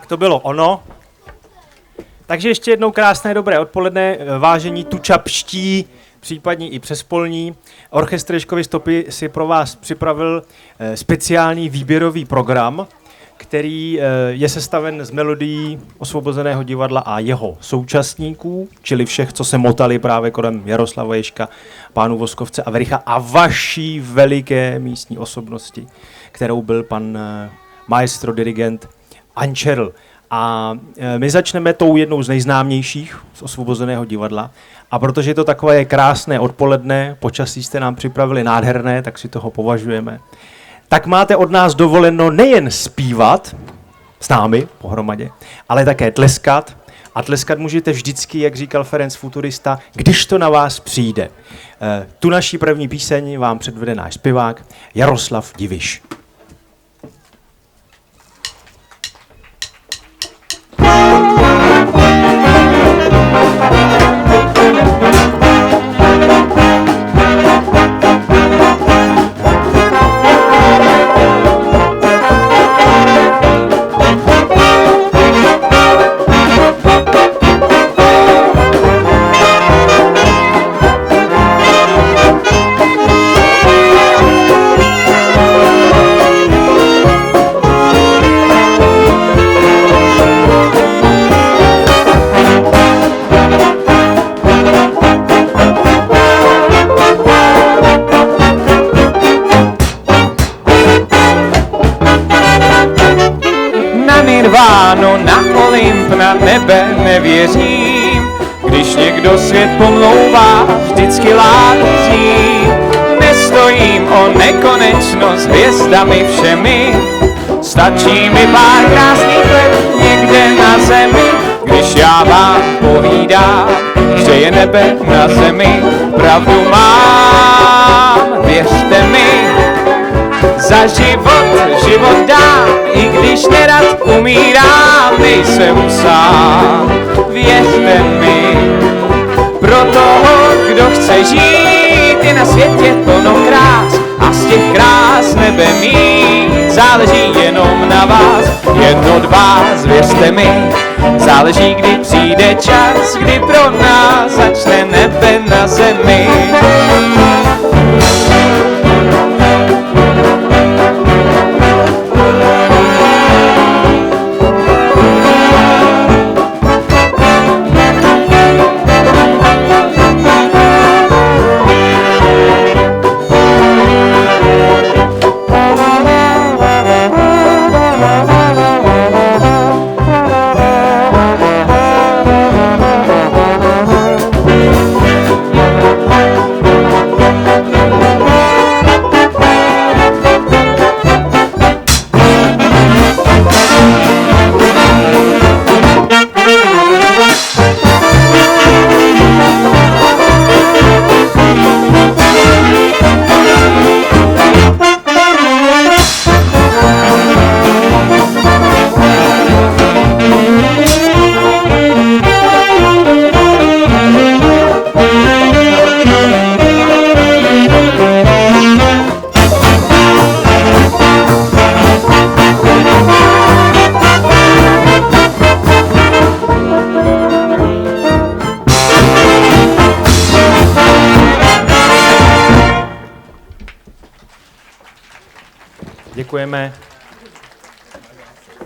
Tak, to bylo ono. Takže ještě jednou krásné dobré odpoledne, vážení tučapští, případně i přespolní. Orchestr Ježkovy stopy si pro vás připravil speciální výběrový program, který je sestaven z melodií Osvobozeného divadla a jeho současníků, čili všech, co se motali právě kolem Jaroslava Ježka, pánů Voskovce a Vericha a vaší veliké místní osobnosti, kterou byl pan maestro dirigent Ančerl. A my začneme tou jednou z nejznámějších z Osvobozeného divadla. A protože je to takové krásné odpoledne, počasí jste nám připravili nádherné, tak si toho považujeme. Tak máte od nás dovoleno nejen zpívat s námi pohromadě, ale také tleskat. A tleskat můžete vždycky, jak říkal Ferenc Futurista, když to na vás přijde. Tu naší první píseň vám předvede náš zpěvák Jaroslav Diviš. Na Olymp, na nebe nevěřím, když někdo svět pomlouvá, vždycky lází. Nestojím o nekonečnost hvězdami všemi, stačí mi pár krásných let někde na zemi. Když já vám povídám, že je nebe na zemi, pravdu mám, věřte mi. Za život dám, i když nerad umírám, nejsem sám, věřte mi. Pro toho, kdo chce žít, je na světě plno krás a z těch krás nebe mít, záleží jenom na vás, jen od vás, věřte mi. Záleží, kdy přijde čas, kdy pro nás začne nebe na zemi. Děkujeme.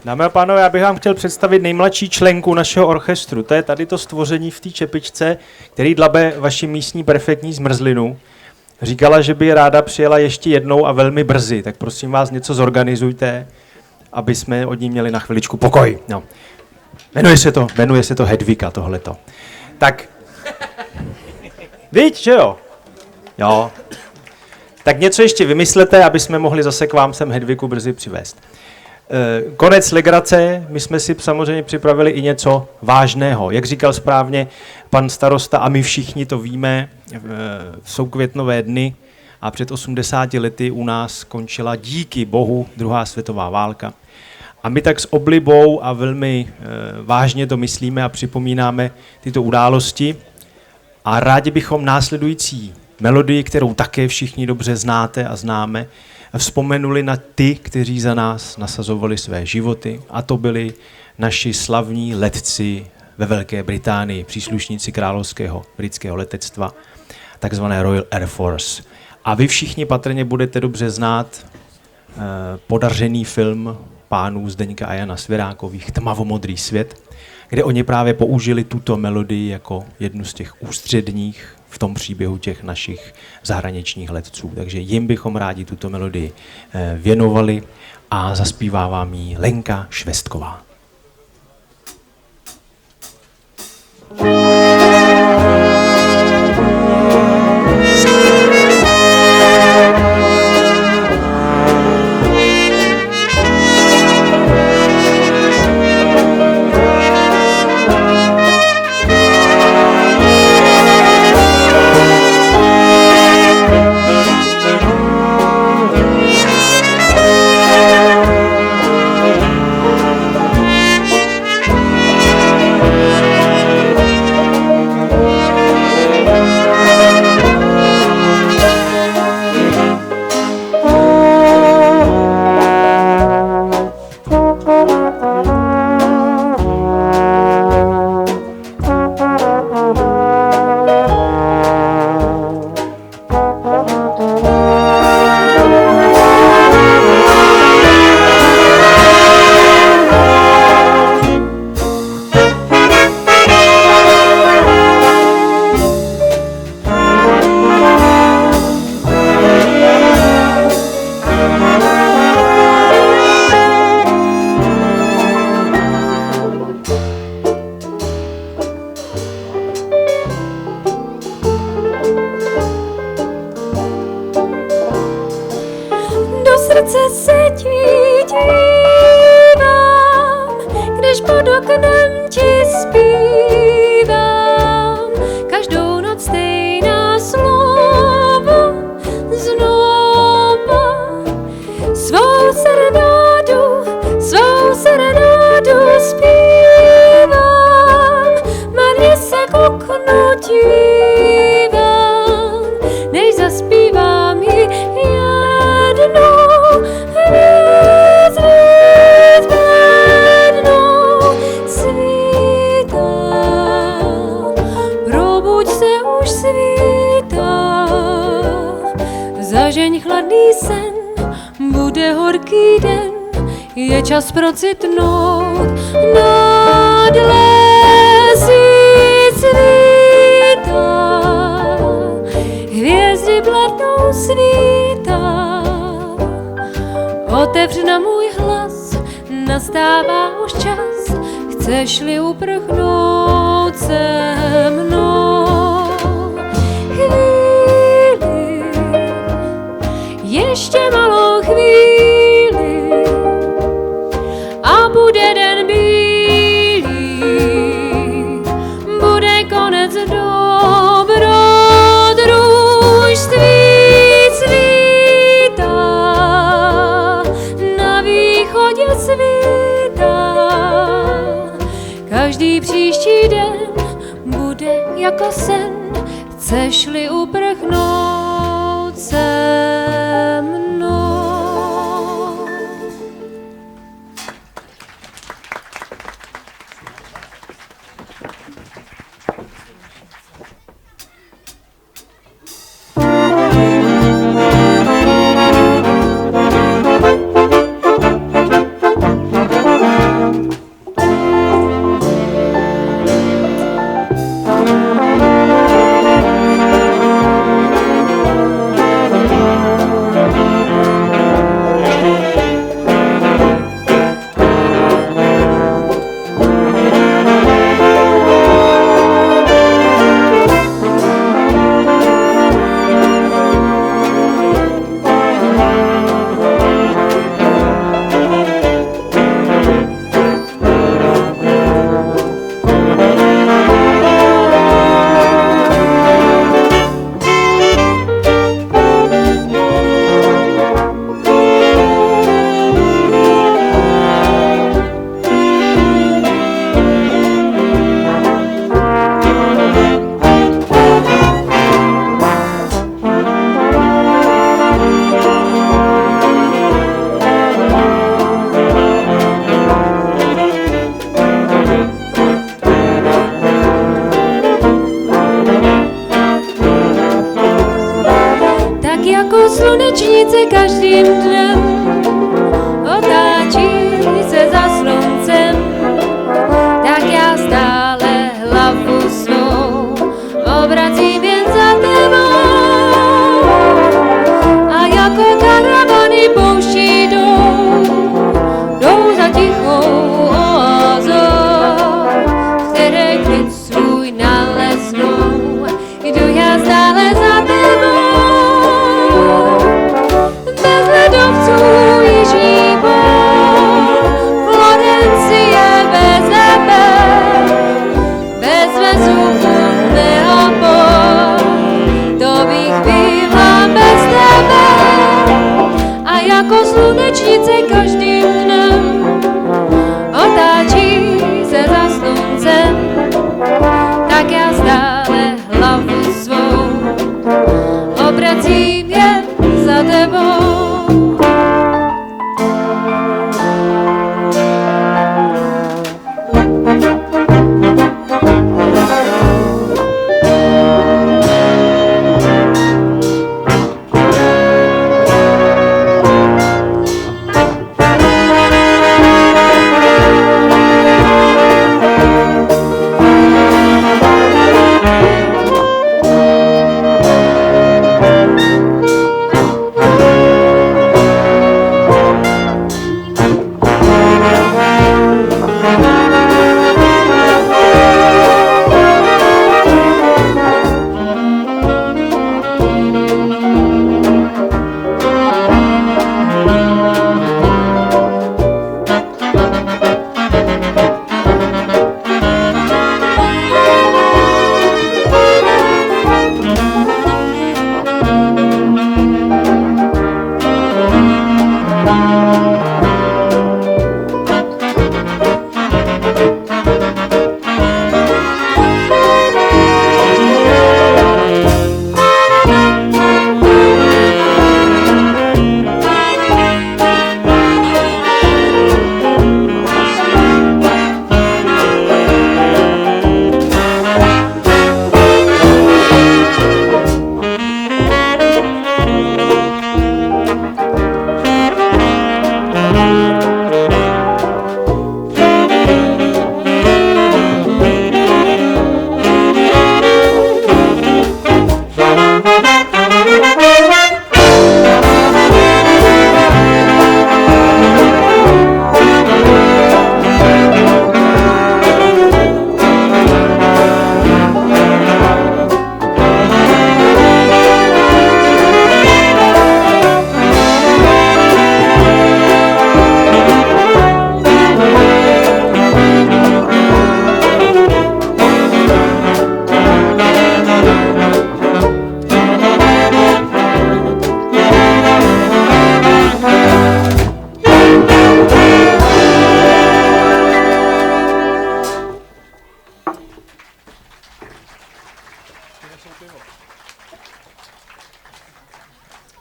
Dámy a pánové, já bych vám chtěl představit nejmladší členku našeho orchestru. To je tady to stvoření v té čepičce, který dlabe vaši místní perfektní zmrzlinu. Říkala, že by ráda přijela ještě jednou a velmi brzy, tak prosím vás něco zorganizujte, aby jsme od ní měli na chviličku pokoj. No. Jmenuje se to Hedvika tohleto. Tak, víš, že jo? Jo. Tak něco ještě vymyslete, aby jsme mohli zase k vám sem Hedviku brzy přivést. Konec legrace, my jsme si samozřejmě připravili i něco vážného. Jak říkal správně pan starosta, a my všichni to víme, jsou květnové dny a před 80 lety u nás skončila díky bohu druhá světová válka. A my tak s oblibou a velmi vážně to myslíme a připomínáme tyto události a rádi bychom následující melodii, kterou také všichni dobře znáte a známe, vzpomenuli na ty, kteří za nás nasazovali své životy, a to byli naši slavní letci ve Velké Británii, příslušníci královského britského letectva, takzvané Royal Air Force. A vy všichni patrně budete dobře znát podařený film pánů Zdeňka a Jana Svěrákových Tmavomodrý svět, kde oni právě použili tuto melodii jako jednu z těch ústředních v tom příběhu těch našich zahraničních letců. Takže jim bychom rádi tuto melodii věnovali a zaspívá vám ji Lenka Švestková. Čas procitnout nad lesy svítá, hvězdy blednou svítá. Otevř na můj hlas, nastává už čas, chceš-li uprchnout se mnou. Chvíli, ještě malou chvíli, a bude den bílý, bude konec dobrodružství svítá, na východě svítá. Každý příští den bude jako sen, chceš-li uprchnout se mnou.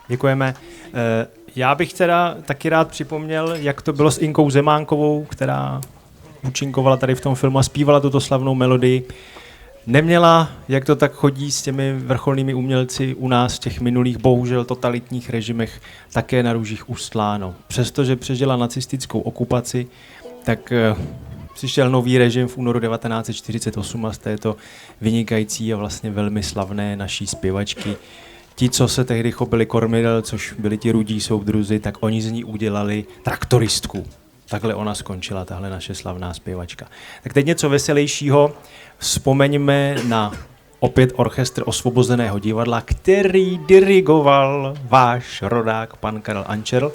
Děkujeme. Já bych teda taky rád připomněl, jak to bylo s Inkou Zemánkovou, která účinkovala tady v tom filmu a zpívala tuto slavnou melodii. Neměla, jak to tak chodí s těmi vrcholnými umělci u nás v těch minulých, bohužel totalitních režimech, také na růžích ustláno. Přestože přežila nacistickou okupaci, tak přišel nový režim v únoru 1948 a z této vynikající a vlastně velmi slavné naší zpěvačky. Ti, co se tehdy chopili kormidel, což byli ti rudí soudruzi, tak oni z ní udělali traktoristku. Takhle ona skončila, tahle naše slavná zpěvačka. Tak teď něco veselějšího. Vzpomeňme na opět orchestr Osvobozeného divadla, který dirigoval váš rodák, pan Karel Ančerl,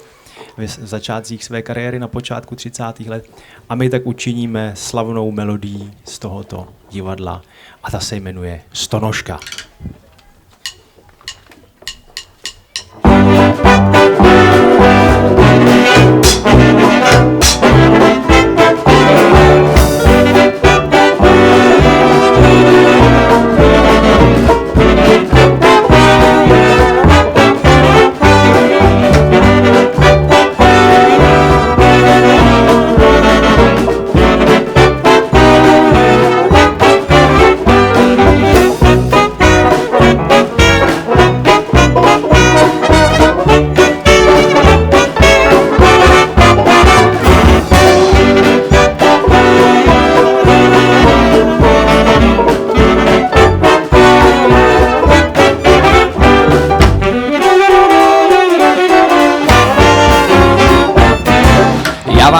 v začátcích své kariéry na počátku 30. let. A my tak učiníme slavnou melodii z tohoto divadla a ta se jmenuje Stonožka.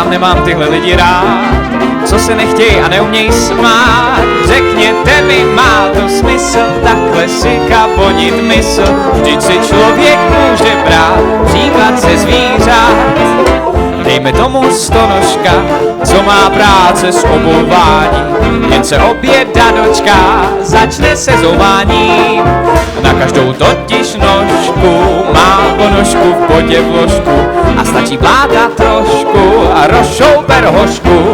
Nemám tyhle lidi rád, co se nechtějí a neumějí smát. Řekněte mi, má to smysl takhle si kabonit mysl? Vždyť si člověk může brát příklad ze zvířat. Dejme tomu stonožka, co má práce s obouváním, jen se oběda dočká, začne se zouváním. Na každou totiž nožku má ponožku v bodě vložku a stačí vláda trošku a rozšouper hošku.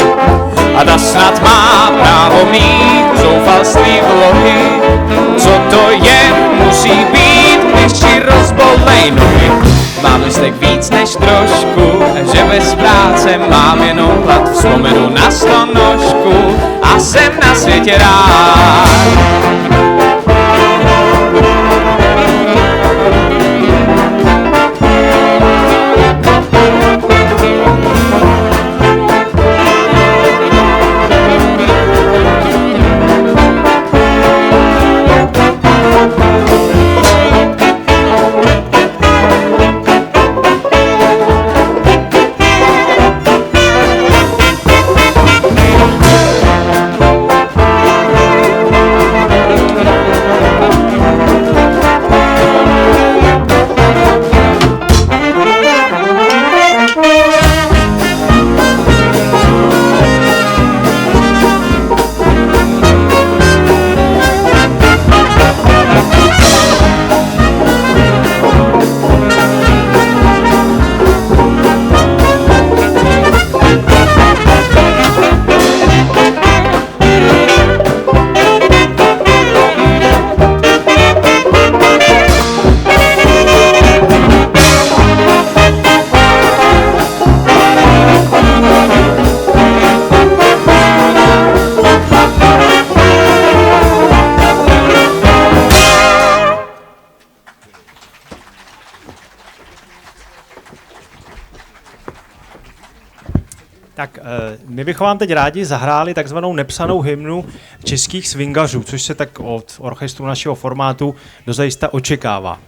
A ta snad má právo mít zoufalství vlohy. Co to je, musí být, když ti rozbolej nohy. Mám listek víc než trošku, že bez práce mám jenom hlad. Vzpomenu na stonožku a jsem na světě rád. Tak my bychom vám teď rádi zahráli takzvanou nepsanou hymnu českých swingařů, což se tak od orchestru našeho formátu dozajista očekává.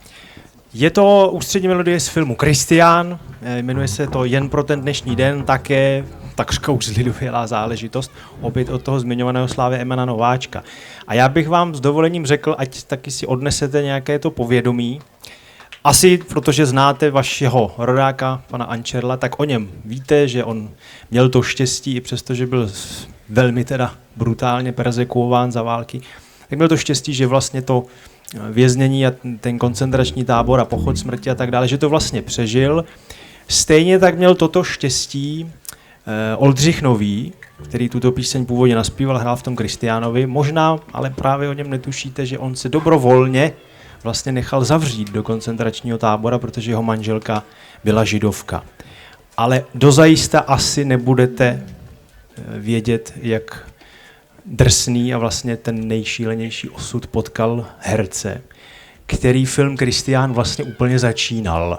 Je to ústřední melodie z filmu Kristián, jmenuje se to Jen pro ten dnešní den, také takřka už zlidovělá záležitost, opět od toho zmiňovaného Slávy Emana Nováčka. A já bych vám s dovolením řekl, ať taky si odnesete nějaké to povědomí. Asi, protože znáte vašeho rodáka, pana Ančerla, tak o něm víte, že on měl to štěstí, i přesto, že byl velmi teda brutálně perzekuován za války, tak měl to štěstí, že vlastně to věznění a ten koncentrační tábor a pochod smrti a tak dále, že to vlastně přežil. Stejně tak měl toto štěstí Oldřich Nový, který tuto píseň původně naspíval, hrál v tom Kristiánovi. Možná, ale právě o něm netušíte, že on se dobrovolně vlastně nechal zavřít do koncentračního tábora, protože jeho manželka byla židovka. Ale dozajista asi nebudete vědět, jak drsný a vlastně ten nejšílenější osud potkal herce, který film Kristián vlastně úplně začínal.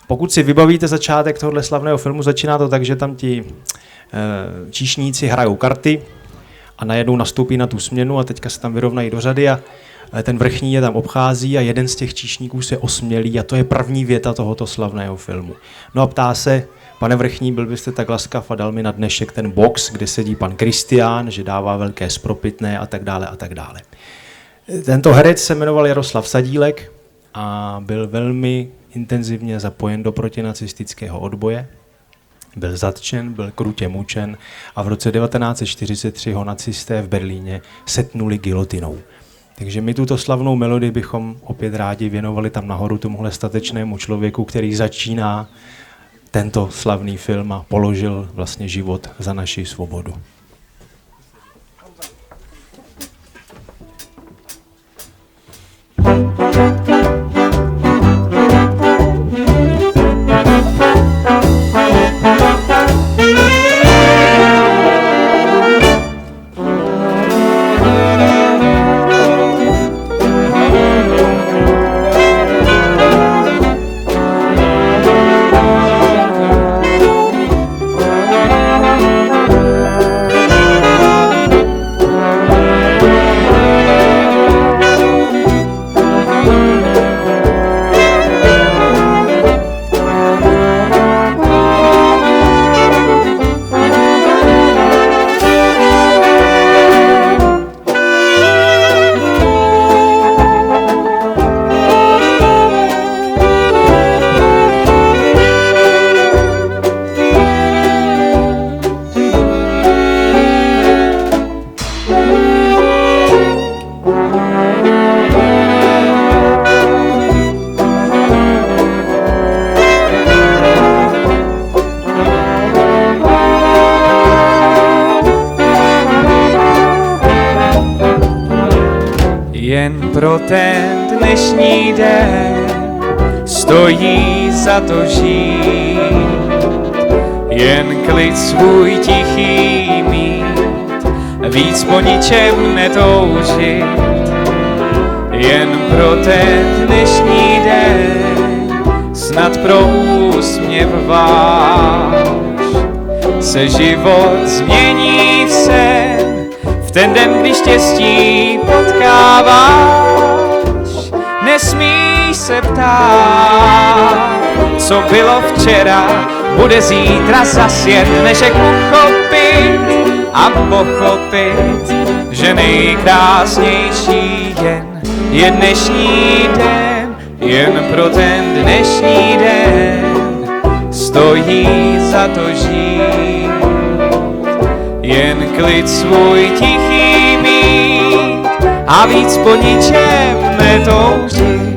Pokud si vybavíte začátek tohoto slavného filmu, začíná to tak, že tam ti číšníci hrajou karty a najednou nastoupí na tu směnu a teďka se tam vyrovnají do řady a ten vrchní je tam obchází a jeden z těch číšníků se osmělí a to je první věta tohoto slavného filmu. No a ptá se, pane vrchní, byl byste tak laskav a dal mi na dnešek ten box, kde sedí pan Kristián, že dává velké spropitné a tak dále a tak dále. Tento herec se jmenoval Jaroslav Sadílek a byl velmi intenzivně zapojen do protinacistického odboje. Byl zatčen, byl krutě mučen a v roce 1943 ho nacisté v Berlíně setnuli gilotinou. Takže my tuto slavnou melodii bychom opět rádi věnovali tam nahoru tomuhle statečnému člověku, který začíná tento slavný film a položil vlastně život za naši svobodu. Jen pro ten dnešní den stojí za to žít, jen klid svůj tichý mít, víc po ničem netoužit. Jen pro ten dnešní den snad pro úsměv váš se život změní v sen. V ten den, když štěstí potkáváš, nesmíš se ptát, co bylo včera, bude zítra zas jen, než jak uchopit a pochopit, že nejkrásnější je dnešní den, jen pro ten dnešní den stojí za to žít. Jen klid svůj tichý mít a víc po ničem netoužit.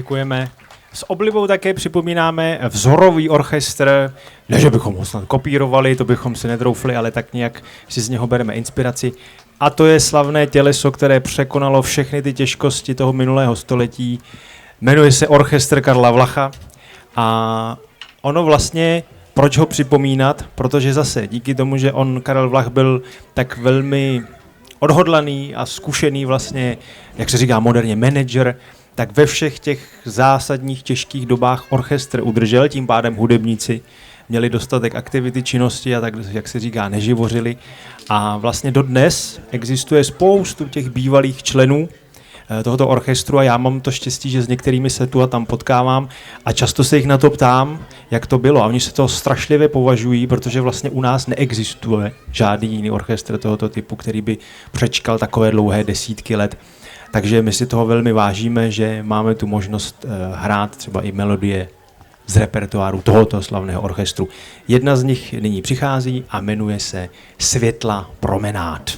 Děkujeme. S oblibou také připomínáme vzorový orchestr, ne, že bychom ho snad kopírovali, to bychom si netroufli, ale tak nějak si z něho bereme inspiraci. A to je slavné těleso, které překonalo všechny ty těžkosti toho minulého století. Jmenuje se Orchestr Karla Vlacha a ono vlastně, proč ho připomínat? Protože zase díky tomu, že Karel Vlach byl tak velmi odhodlaný a zkušený vlastně, jak se říká moderně, manager, tak ve všech těch zásadních těžkých dobách orchestr udržel, tím pádem hudebníci měli dostatek aktivity, činnosti a tak, jak se říká, neživořili. A vlastně dodnes existuje spoustu těch bývalých členů tohoto orchestru a já mám to štěstí, že s některými se tu a tam potkávám a často se jich na to ptám, jak to bylo. A oni se to strašlivě považují, protože vlastně u nás neexistuje žádný jiný orchestr tohoto typu, který by přečkal takové dlouhé desítky let. Takže my si toho velmi vážíme, že máme tu možnost hrát třeba i melodie z repertoáru tohoto slavného orchestru. Jedna z nich nyní přichází a jmenuje se Světla promenád.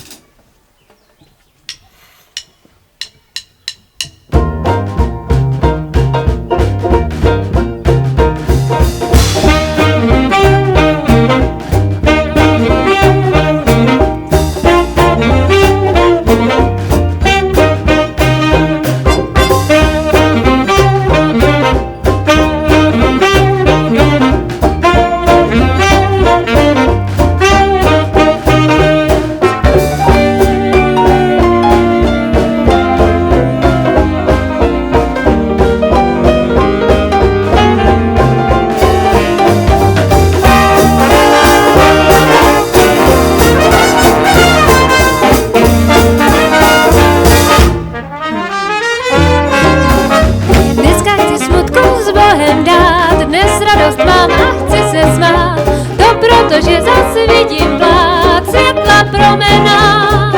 Protože zase vidím plát světla promenád.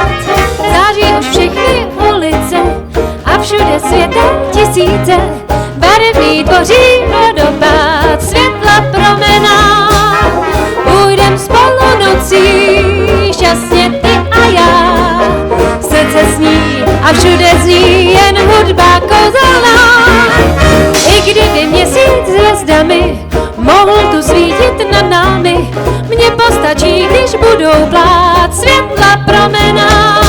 Září už všechny ulice a všude světem tisíce. Barevný tvoří vodopád světla promenád. Půjdem spolu nocí, šťastně ty a já. Srdce sní a všude zní jen hudba kouzelná. I kdyby měsíc hvězdami mohl tu svítit nad námi, mně postačí, když budou plát světla promenád.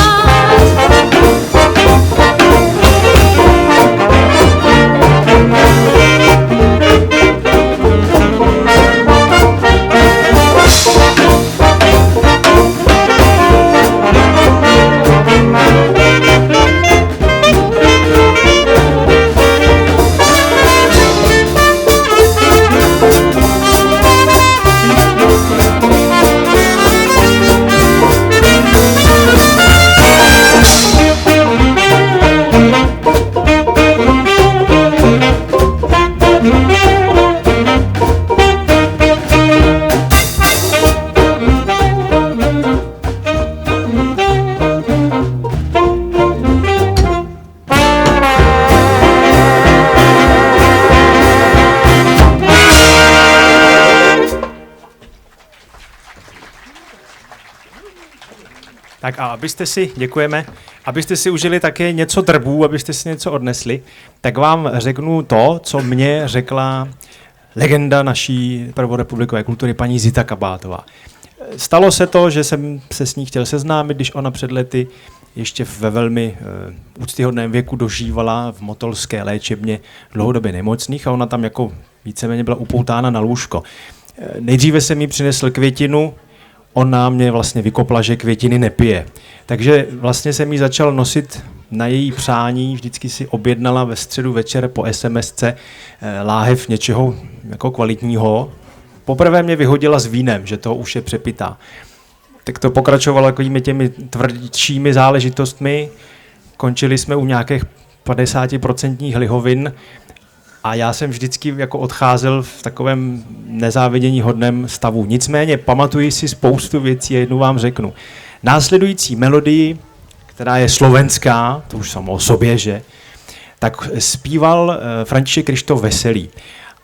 Tak a děkujeme, abyste si užili také něco drbů, abyste si něco odnesli, tak vám řeknu to, co mě řekla legenda naší prvorepublikové kultury, paní Zita Kabátová. Stalo se to, že jsem se s ní chtěl seznámit, když ona před lety ještě ve velmi úctyhodném věku dožívala v motolské léčebně dlouhodobě nemocných a ona tam jako víceméně byla upoutána na lůžko. Nejdříve jsem jí přinesl květinu, ona mě vlastně vykopla, že květiny nepije. Takže vlastně jsem jí začal nosit na její přání, vždycky si objednala ve středu večer po SMSce láhev něčeho jako kvalitního. Poprvé mě vyhodila s vínem, že to už je přepitá. Tak to pokračovalo takovými těmi tvrdšími záležitostmi. Končili jsme u nějakých 50% lihovin a já jsem vždycky jako odcházel v takovém nezávidění hodném stavu. Nicméně pamatuji si spoustu věcí a jednu vám řeknu. Následující melodii, která je slovenská, to už samo o sobě, že, tak zpíval František Kryštof Veselý.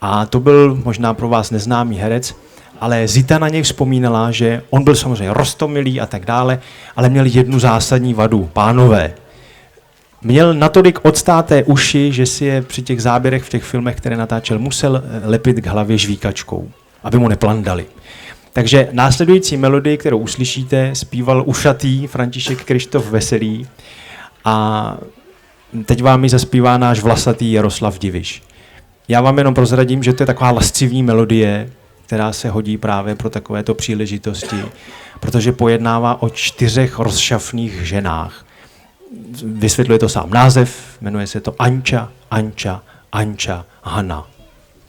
A to byl možná pro vás neznámý herec, ale Zita na něj vzpomínala, že on byl samozřejmě roztomilý a tak dále, ale měl jednu zásadní vadu. Pánové, měl natolik odstáté uši, že si je při těch záběrech v těch filmech, které natáčel, musel lepit k hlavě žvíkačkou, aby mu neplandali. Takže následující melodii, kterou uslyšíte, zpíval ušatý František Kryštof Veselý a teď vám ji zaspívá náš vlasatý Jaroslav Diviš. Já vám jenom prozradím, že to je taková lascivní melodie, která se hodí právě pro takovéto příležitosti, protože pojednává o 4 rozšafných ženách. Vysvětluje to sám název, jmenuje se to Anča, Anča, Anča, Hana.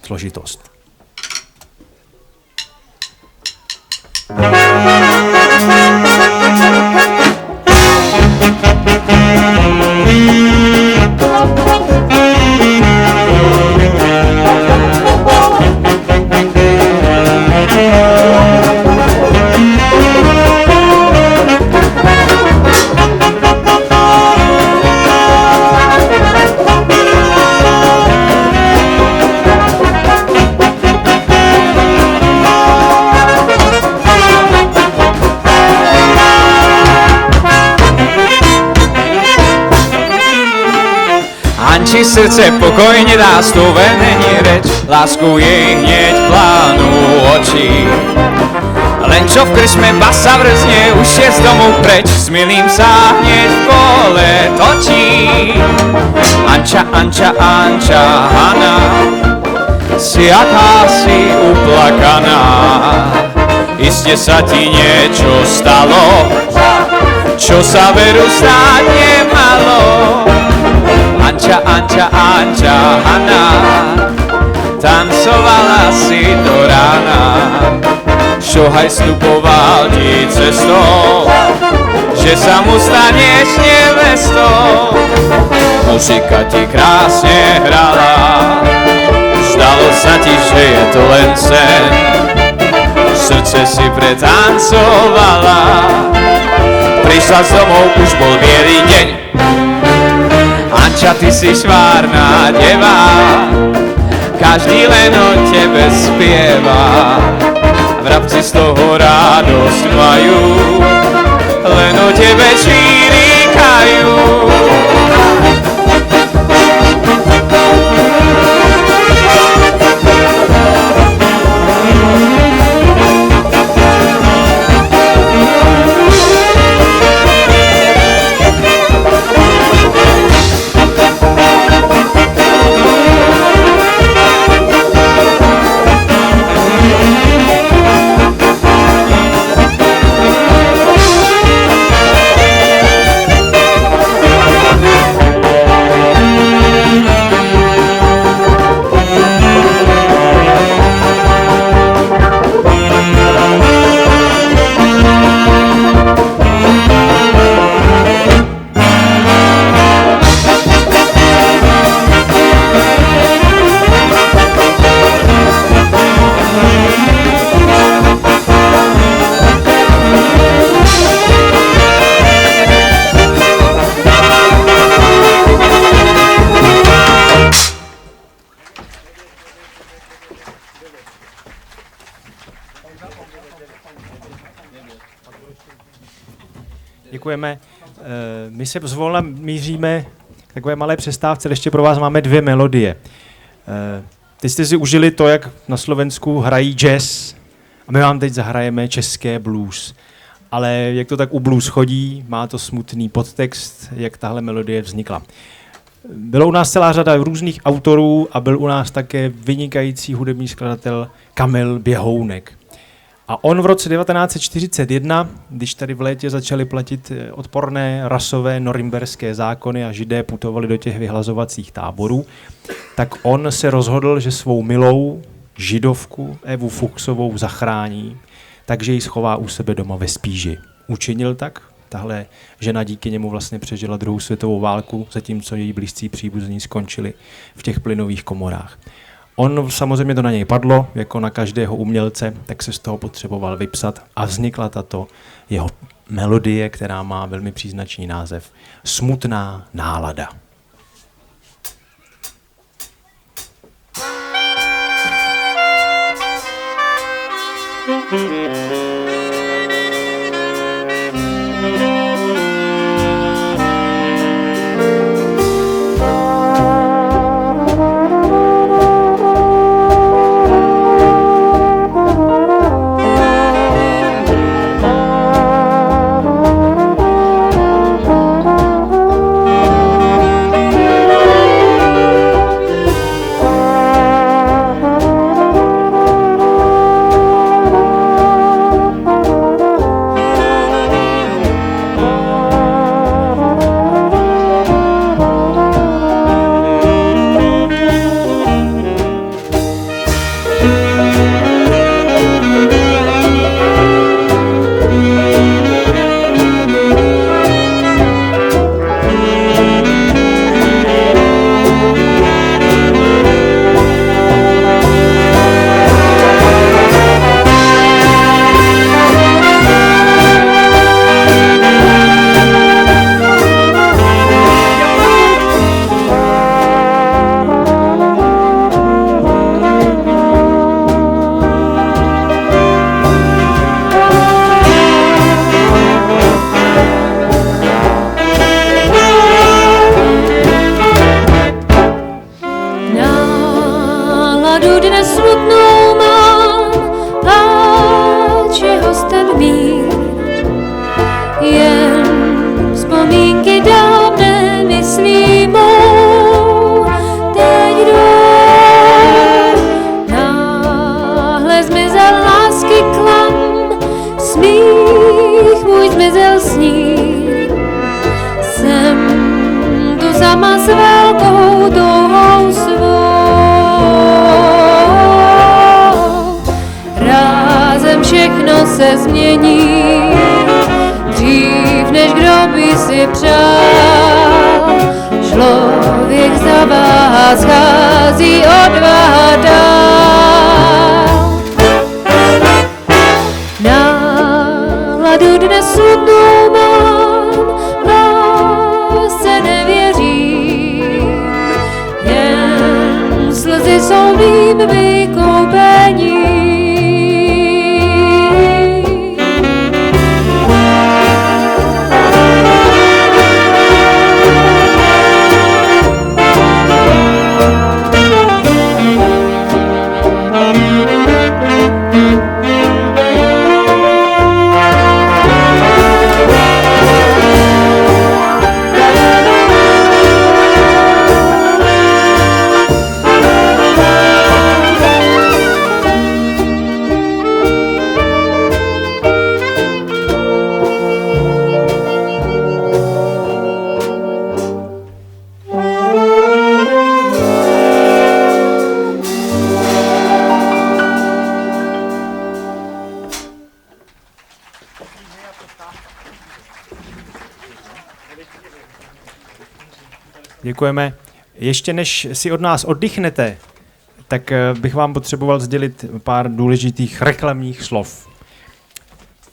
Složitost. Anči srdce pokojně dá, s tou ven není reč, lásku jej hněď plánu očí. Len čo v krčme basa vrzne, už je z domu preč, s milým sa hneď v kole točí. Anča, Anča, Anča, Hana, si akási uplakaná, iste sa ti niečo stalo, čo sa veru stáť nemalo. Anča, Anča, Anča, Hana, tancovala si do rána, šohaj stupoval ti cestou, že sa mu staneš nevestou. Muzika ti krásne hrala, zdalo sa ti, že je to len sen, srdce si pretancovala, prišla z domov, už bol bielý deň. Anča, ty si švárna deva, každý len o tebe spieva. Vrabci z toho radosť majú, len o tebe čírikajú. Děkujeme. My se zvolna míříme k takové malé přestávce, ale ještě pro vás máme 2 melodie. Teď jste si užili to, jak na Slovensku hrají jazz a my vám teď zahrajeme české blues. Ale jak to tak u blues chodí, má to smutný podtext, jak tahle melodie vznikla. Bylo u nás celá řada různých autorů a byl u nás také vynikající hudební skladatel Kamil Běhounek. A on v roce 1941, když tady v létě začaly platit odporné rasové norimberské zákony a Židé putovali do těch vyhlazovacích táborů, tak on se rozhodl, že svou milou židovku Evu Fuchsovou zachrání, takže ji schová u sebe doma ve Spíži. Učinil tak. Tahle žena díky němu vlastně přežila 2. světovou válku, zatímco její blízcí příbuzní skončili v těch plynových komorách. On samozřejmě to na něj padlo, jako na každého umělce, tak se z toho potřeboval vypsat a vznikla tato jeho melodie, která má velmi příznačný název Smutná nálada. se změní, dřív než kdo by si přál. Člověk za vás schází odvaha dál. Náladu dnes smutnou mám, lásce nevěřím, jen slzy jsou mým vykoupením. Děkujeme. Ještě než si od nás oddychnete, tak bych vám potřeboval sdělit pár důležitých reklamních slov.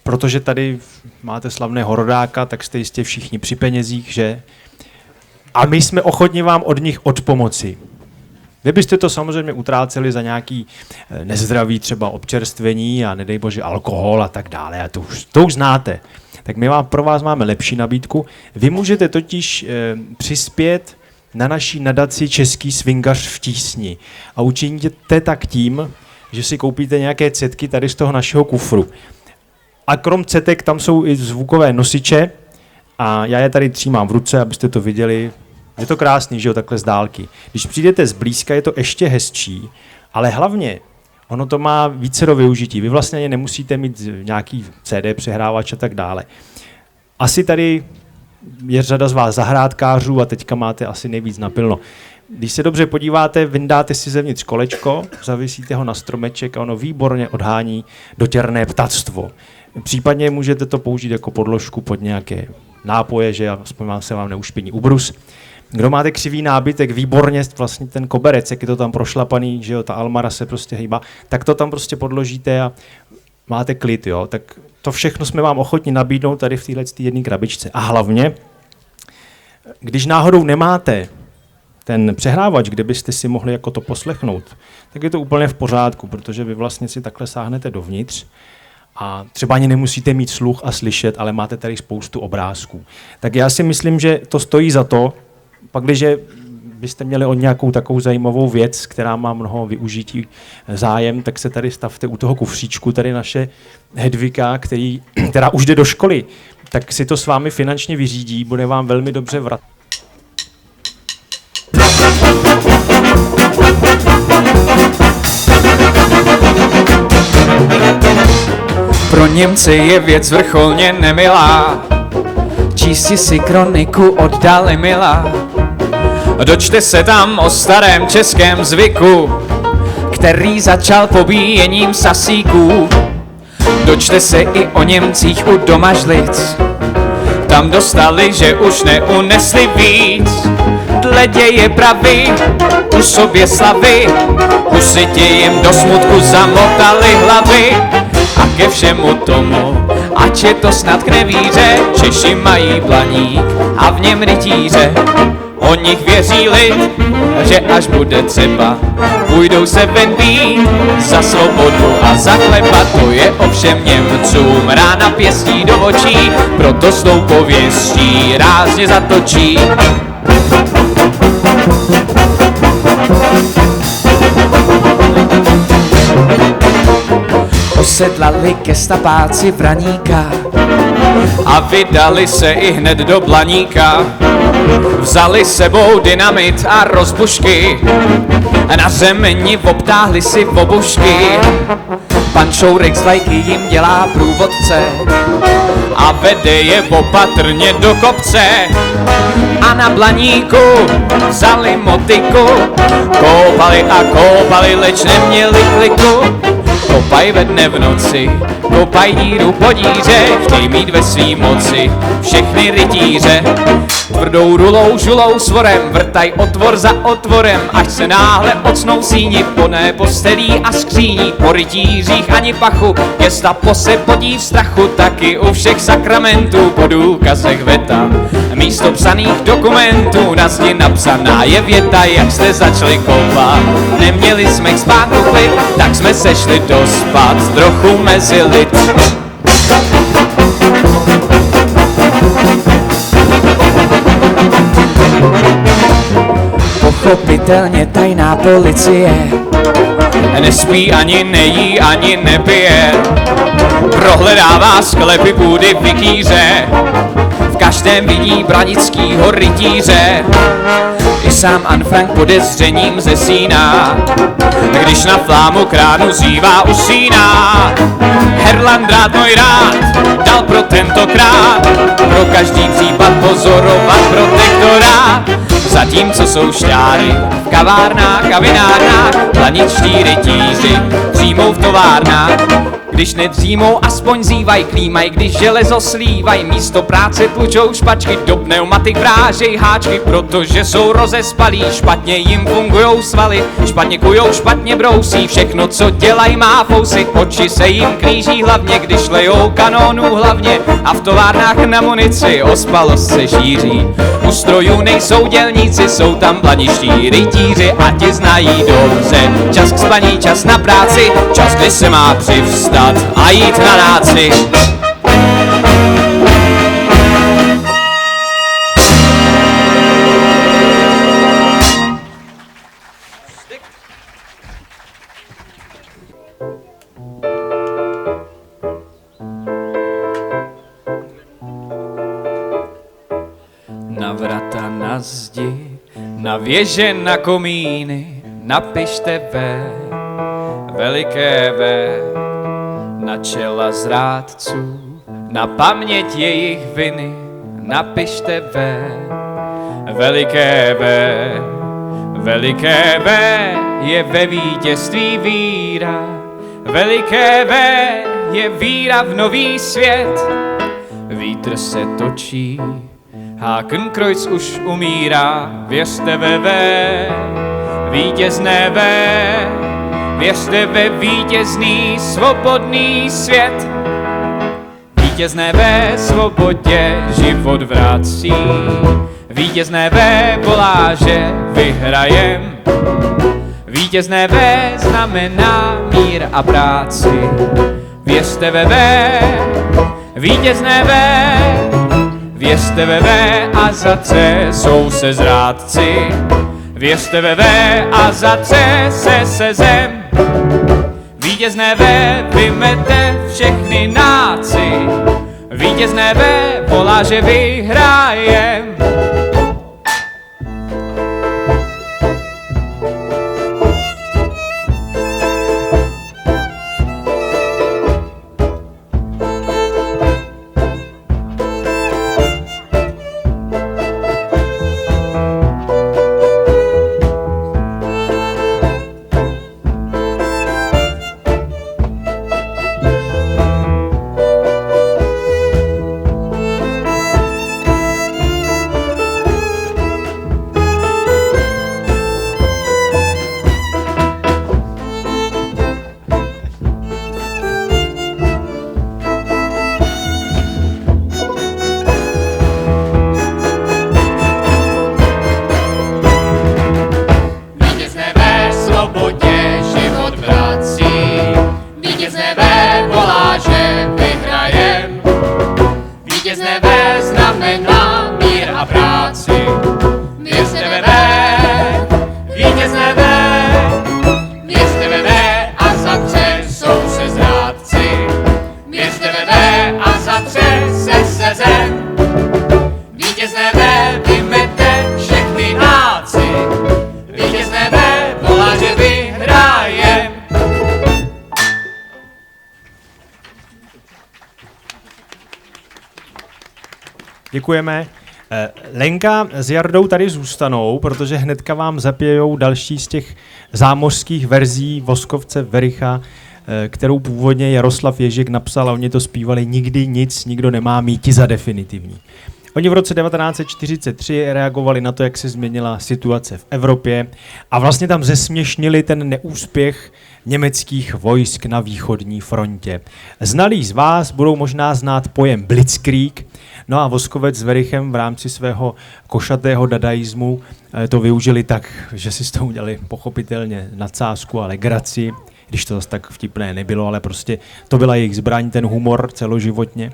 Protože tady máte slavného rodáka, tak jste jistě všichni při penězích, že? A my jsme ochotni vám od nich odpomoci. Vy byste to samozřejmě utráceli za nějaký nezdravý třeba občerstvení a nedej bože alkohol a tak dále. A to už znáte. Tak my pro vás máme lepší nabídku. Vy můžete totiž přispět na naší nadaci Český swingař v tísni. A učiníte tak tím, že si koupíte nějaké cetky tady z toho našeho kufru. A krom cetek tam jsou i zvukové nosiče a já je tady třímám v ruce, abyste to viděli. Je to krásný, že jo, takhle z dálky. Když přijdete zblízka, je to ještě hezčí, ale hlavně ono to má vícero využití. Vy vlastně ani nemusíte mít nějaký CD přehrávač a tak dále. Asi tady je řada z vás zahrádkářů a teďka máte asi nejvíc napilno. Když se dobře podíváte, vyndáte si zevnitř kolečko, zavisíte ho na stromeček a ono výborně odhání dotěrné ptactvo. Případně můžete to použít jako podložku pod nějaké nápoje, že aspoň se vám neušpiní ubrus. Kdo máte křivý nábytek, výborně vlastně ten koberec, jak je to tam prošlapaný, že jo, ta almara se prostě hýbá, tak to tam prostě podložíte a máte klid, jo. Tak to všechno jsme vám ochotni nabídnout tady v téhle jedné krabičce. A hlavně, když náhodou nemáte ten přehrávač, kde byste si mohli jako to poslechnout, tak je to úplně v pořádku, protože vy vlastně si takhle sáhnete dovnitř a třeba ani nemusíte mít sluch a slyšet, ale máte tady spoustu obrázků. Tak já si myslím, že to stojí za to, pakliže byste měli o nějakou takovou zajímavou věc, která má mnoho využití, zájem, tak se tady stavte u toho kufříčku, tady naše Hedvika, která už jde do školy, tak si to s vámi finančně vyřídí, bude vám velmi dobře vracet. Pro Němce je věc vrcholně nemilá, čísti si kroniku oddali milá. Dočte se tam o starém českém zvyku, který začal pobíjením sasíků. Dočte se i o Němcích u Domažlic, tam dostali, že už neunesli víc. Dle děje pravy, u sobě slavy, husiti jim do smutku zamotali hlavy. A ke všemu tomu, ač je to snad k nevíře, Češi mají Blaník a v něm rytíře. O nich věří lid, že až bude třeba, půjdou se ven být za svobodu a za chleba. To je ovšem Němcům rána pěstí do očí, proto s tou pověstí rázně zatočí. Osedlali gestapáci Vraníka a vydali se i hned do Blaníka. Vzali sebou dynamit a rozbušky, na řemeni obtáhli si obušky. Pan Šourek z Lajky jim dělá průvodce a vede je opatrně do kopce. A na Blaníku vzali motiku, koupali a koupali, leč neměli kliku. kopaj ve dne v noci, kopaj díru po díře, chtěj mít ve svý moci všechny rytíře. Tvrdou rulou, žulou, svorem, vrtaj otvor za otvorem, až se náhle ocnou síni, plné postelí a skříní, po rytířích ani pachu, gestapo se podí v strachu, taky u všech sakramentů, po důkazech veta. Místo psaných dokumentů, na zdi napsaná je věta, jak jste začali kopat. Neměli jsme k spánku klid, tak jsme se šli dospat, trochu mezi lid. Pochopitelně tajná policie nespí, ani nejí, ani nepije. Prohledává sklepy půdy vikýře, v každém vidí branickýho rytíře. I sám Anfang podezřením zesíná, když na flámu kránu zívá usíná. Herlandrát můj rád dal pro tentokrát, pro každý případ pozorovat protektorát. Zatímco jsou šťáry v kavárnách a vinárnách, planičtí rytíři dřímou v továrnách. Když nedřímou, aspoň zývaj, klímaj, když železo slívaj. Místo práce tlučou špačky, do pneumatik vrážej háčky, protože jsou rozespalí, špatně jim fungujou svaly, špatně kujou, špatně brousí, všechno co dělaj má fousy. Oči se jim klíží hlavně, když lejou kanónů hlavně, a v továrnách na munici ospalost se šíří. U strojů nejsou dělníci, jsou tam planiští rytíři a ti znají dobře čas k spaní, čas na práci, čas, kdy se má přivstat a jít na náci. Na vrata, na zdi, na věže, na komíny napište V, veliké V. Na čela zrádců, na paměť jejich viny napište V, veliké V. Veliké V je ve vítězství víra, veliké V je víra v nový svět. Vítr se točí, Hakenkreuz už umírá, věřte ve V, vítězné V. Věřte ve vítězný, svobodný svět. Vítězné ve svobodě život vrací, vítězné ve volá, že vyhrajem. Vítězné ve znamená mír a práci. Věřte ve V, vítězné V. Věřte ve V a za C jsou se zrádci. Věřte ve V a za C se zem. Vítězné V vymete všechny náci. Vítězné V volá, že vyhrajem. Děkujeme. Lenka s Jardou tady zůstanou, protože hnedka vám zapějou další z těch zámořských verzí Voskovce, Vericha, kterou původně Jaroslav Ježek napsal a oni to zpívali nikdy nic, nikdo nemá míti za definitivní. Oni v roce 1943 reagovali na to, jak se změnila situace v Evropě a vlastně tam zesměšnili ten neúspěch německých vojsk na východní frontě. Znalí z vás budou možná znát pojem Blitzkrieg, no a Voskovec s Werichem v rámci svého košatého dadaismu to využili tak, že si z toho udělali pochopitelně nadsázku a legraci, když to zase tak vtipné nebylo, ale prostě to byla jejich zbraň, ten humor celoživotně.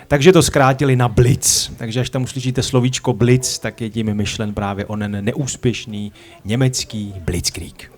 Takže to zkrátili na Blitz. Takže až tam uslyšíte slovíčko Blitz, tak je tím myšlen právě onen neúspěšný německý Blitzkrieg.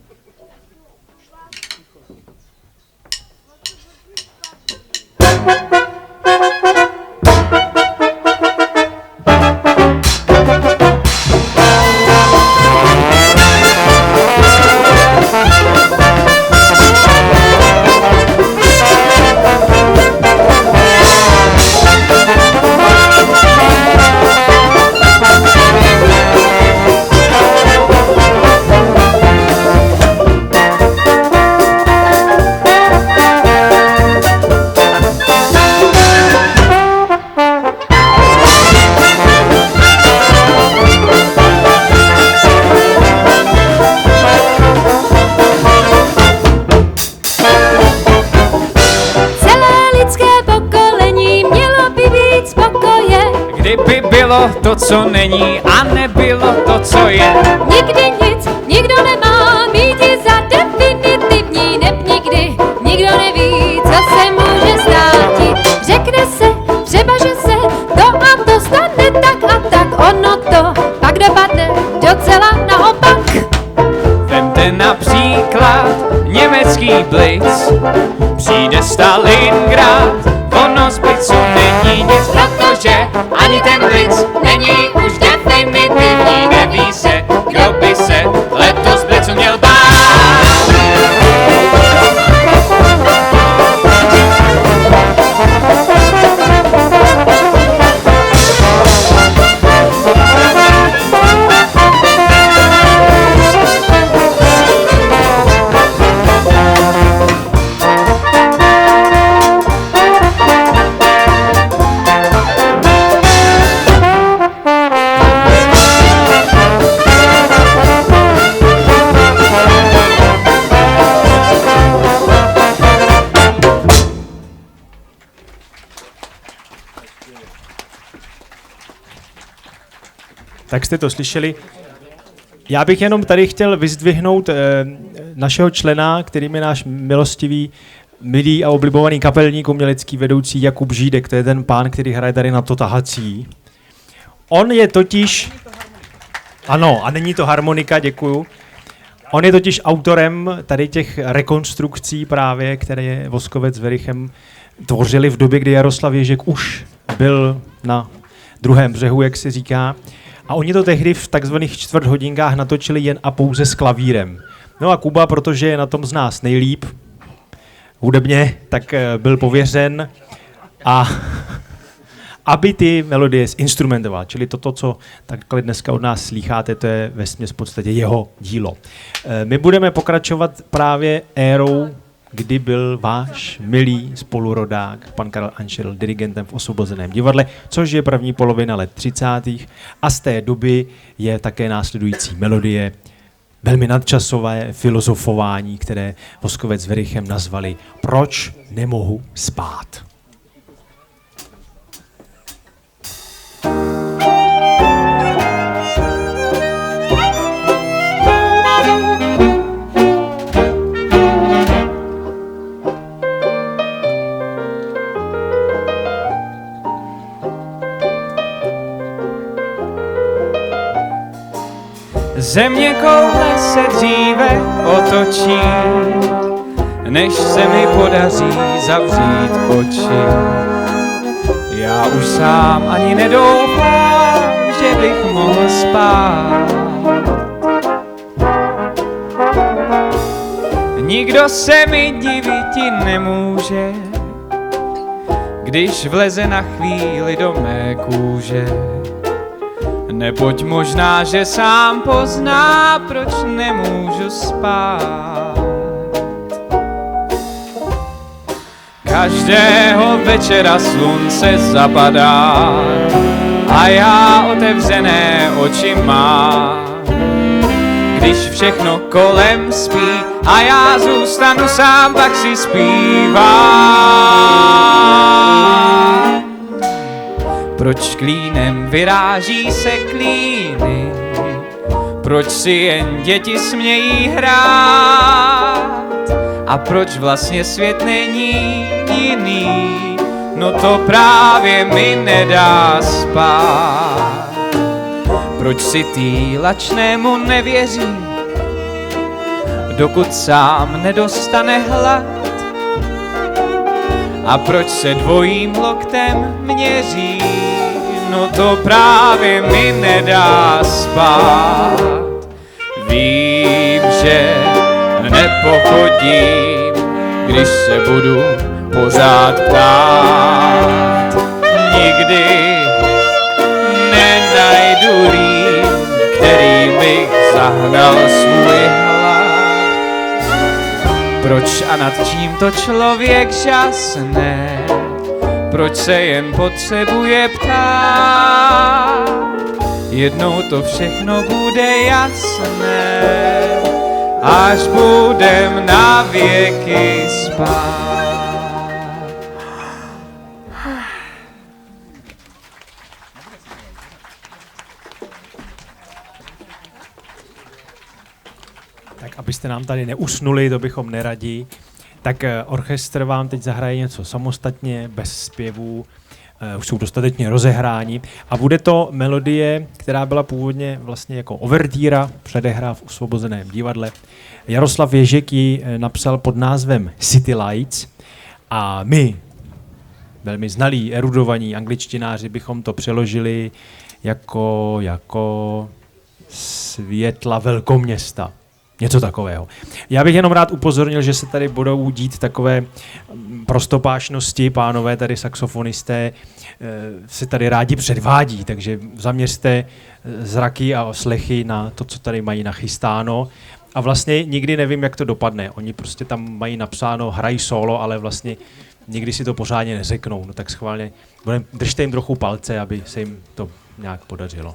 To, co není a nebylo to, co je. Nikdy nic, nikdo nemá míti za definitivní, neb nikdy, nikdo neví, co se může stát. Řekne se, třeba že se to a to stane tak a tak, ono to pak dopadne docela naopak. Vemte například německý Blitz, přijde Stalingrad, ono z Blitzu není nic, protože ani ten Blitz není už definitivní, neví se, kdo by se letos Blitzu měl bát. Tak jste to slyšeli. Já bych jenom tady chtěl vyzdvihnout našeho člena, kterým je náš milostivý, milý a oblibovaný kapelník, umělecký vedoucí Jakub Žídek. To je ten pán, který hraje tady na to tahací. On je totiž... Ano, a není to harmonika, děkuju. On je totiž autorem tady těch rekonstrukcí právě, které Voskovec s Werichem tvořili v době, kdy Jaroslav Ježek už byl na druhém břehu, jak se říká. A oni to tehdy v takzvaných čtvrthodinkách natočili jen a pouze s klavírem. No a Kuba, protože je na tom z nás nejlíp hudebně, tak byl pověřen a aby ty melodie zinstrumentoval. Čili toto, co takhle dneska od nás slýcháte, to je vesměs v podstatě jeho dílo. My budeme pokračovat právě érou, kdy byl váš milý spolurodák, pan Karel Anšerl, dirigentem v Osvobozeném divadle, což je první polovina let 30. A z té doby je také následující melodie, velmi nadčasové filozofování, které Voskovec s Werichem nazvali Proč nemohu spát. Země koule se dříve otočí, než se mi podaří zavřít oči. Já už sám ani nedoufám, že bych mohl spát. Nikdo se mi divíti nemůže, když vleze na chvíli do mé kůže. Neboť možná, že sám pozná, proč nemůžu spát. každého večera slunce zapadá a já otevřené oči mám. Když všechno kolem spí a já zůstanu sám, tak si zpívám. Proč klínem vyráží se klíny? Proč si jen děti smějí hrát? A proč vlastně svět není jiný? No to právě mi nedá spát. Proč si tý lačnému nevěří, dokud sám nedostane hlad? A proč se dvojím loktem měří? No to právě mi nedá spát. Vím, že nepochodím, když se budu pořád ptát. Nikdy nenajdu rým, který bych zahnal svůj hlad. Proč a nad čím to člověk žasne? Proč se jen potřebuje ptát? Jednou to všechno bude jasné, až budem na věky spát. Tak abyste nám tady neusnuli, to bychom neradi, tak orchestr vám teď zahraje něco samostatně, bez zpěvů, už jsou dostatečně rozehráni a bude to melodie, která byla původně vlastně jako overtýra, předehra v Osvobozeném divadle. Jaroslav Ježek ji napsal pod názvem City Lights a my, velmi znalí, erudovaní angličtináři, bychom to přeložili jako světla velkoměsta. Něco takového. Já bych jenom rád upozornil, že se tady budou dít takové prostopášnosti, pánové tady saxofonisté se tady rádi předvádí, takže zaměřte zraky a slechy na to, co tady mají nachystáno. A vlastně nikdy nevím, jak to dopadne. Oni prostě tam mají napsáno hraj solo, ale vlastně nikdy si to pořádně neřeknou. No tak schválně držte jim trochu palce, aby se jim to nějak podařilo.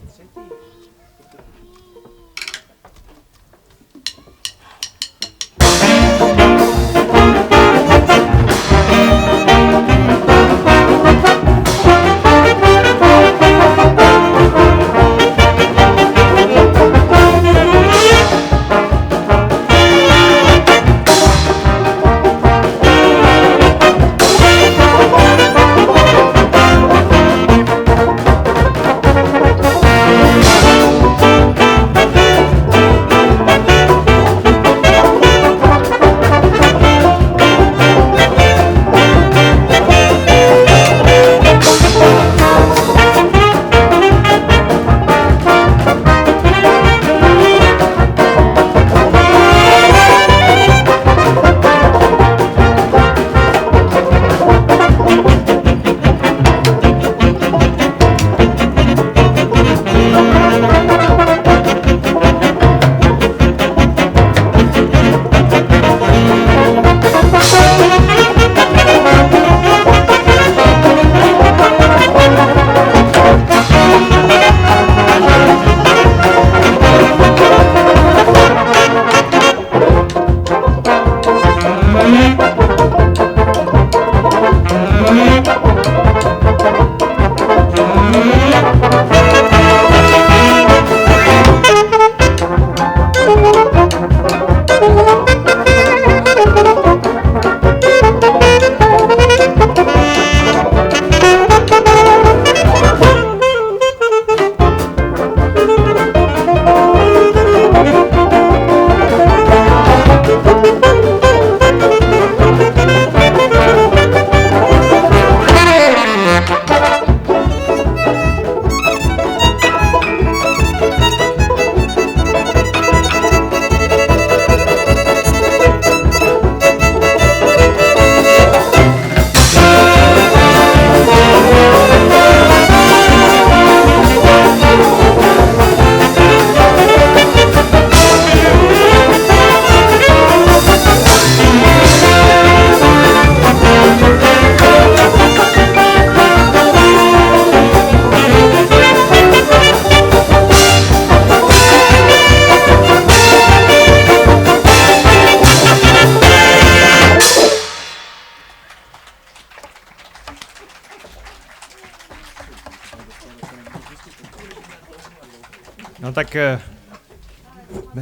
No tak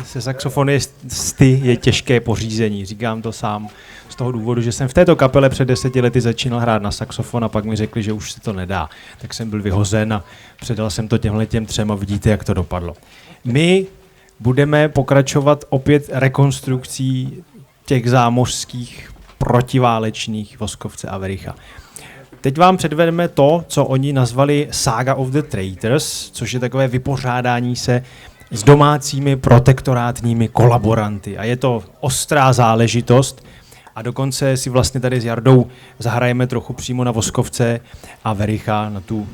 se saxofonisty je těžké pořízení, říkám to sám z toho důvodu, že jsem v této kapele před 10 lety začínal hrát na saxofon a pak mi řekli, že už se to nedá. Tak jsem byl vyhozen a předal jsem to těm třem a vidíte, jak to dopadlo. My budeme pokračovat opět rekonstrukcí těch zámořských protiválečných Voskovce a Wericha. Teď vám předvedeme to, co oni nazvali Saga of the Traitors, což je takové vypořádání se s domácími protektorátními kolaboranty. A je to ostrá záležitost a dokonce si vlastně tady s Jardou zahrajeme trochu přímo na Voskovce a Wericha, na tu,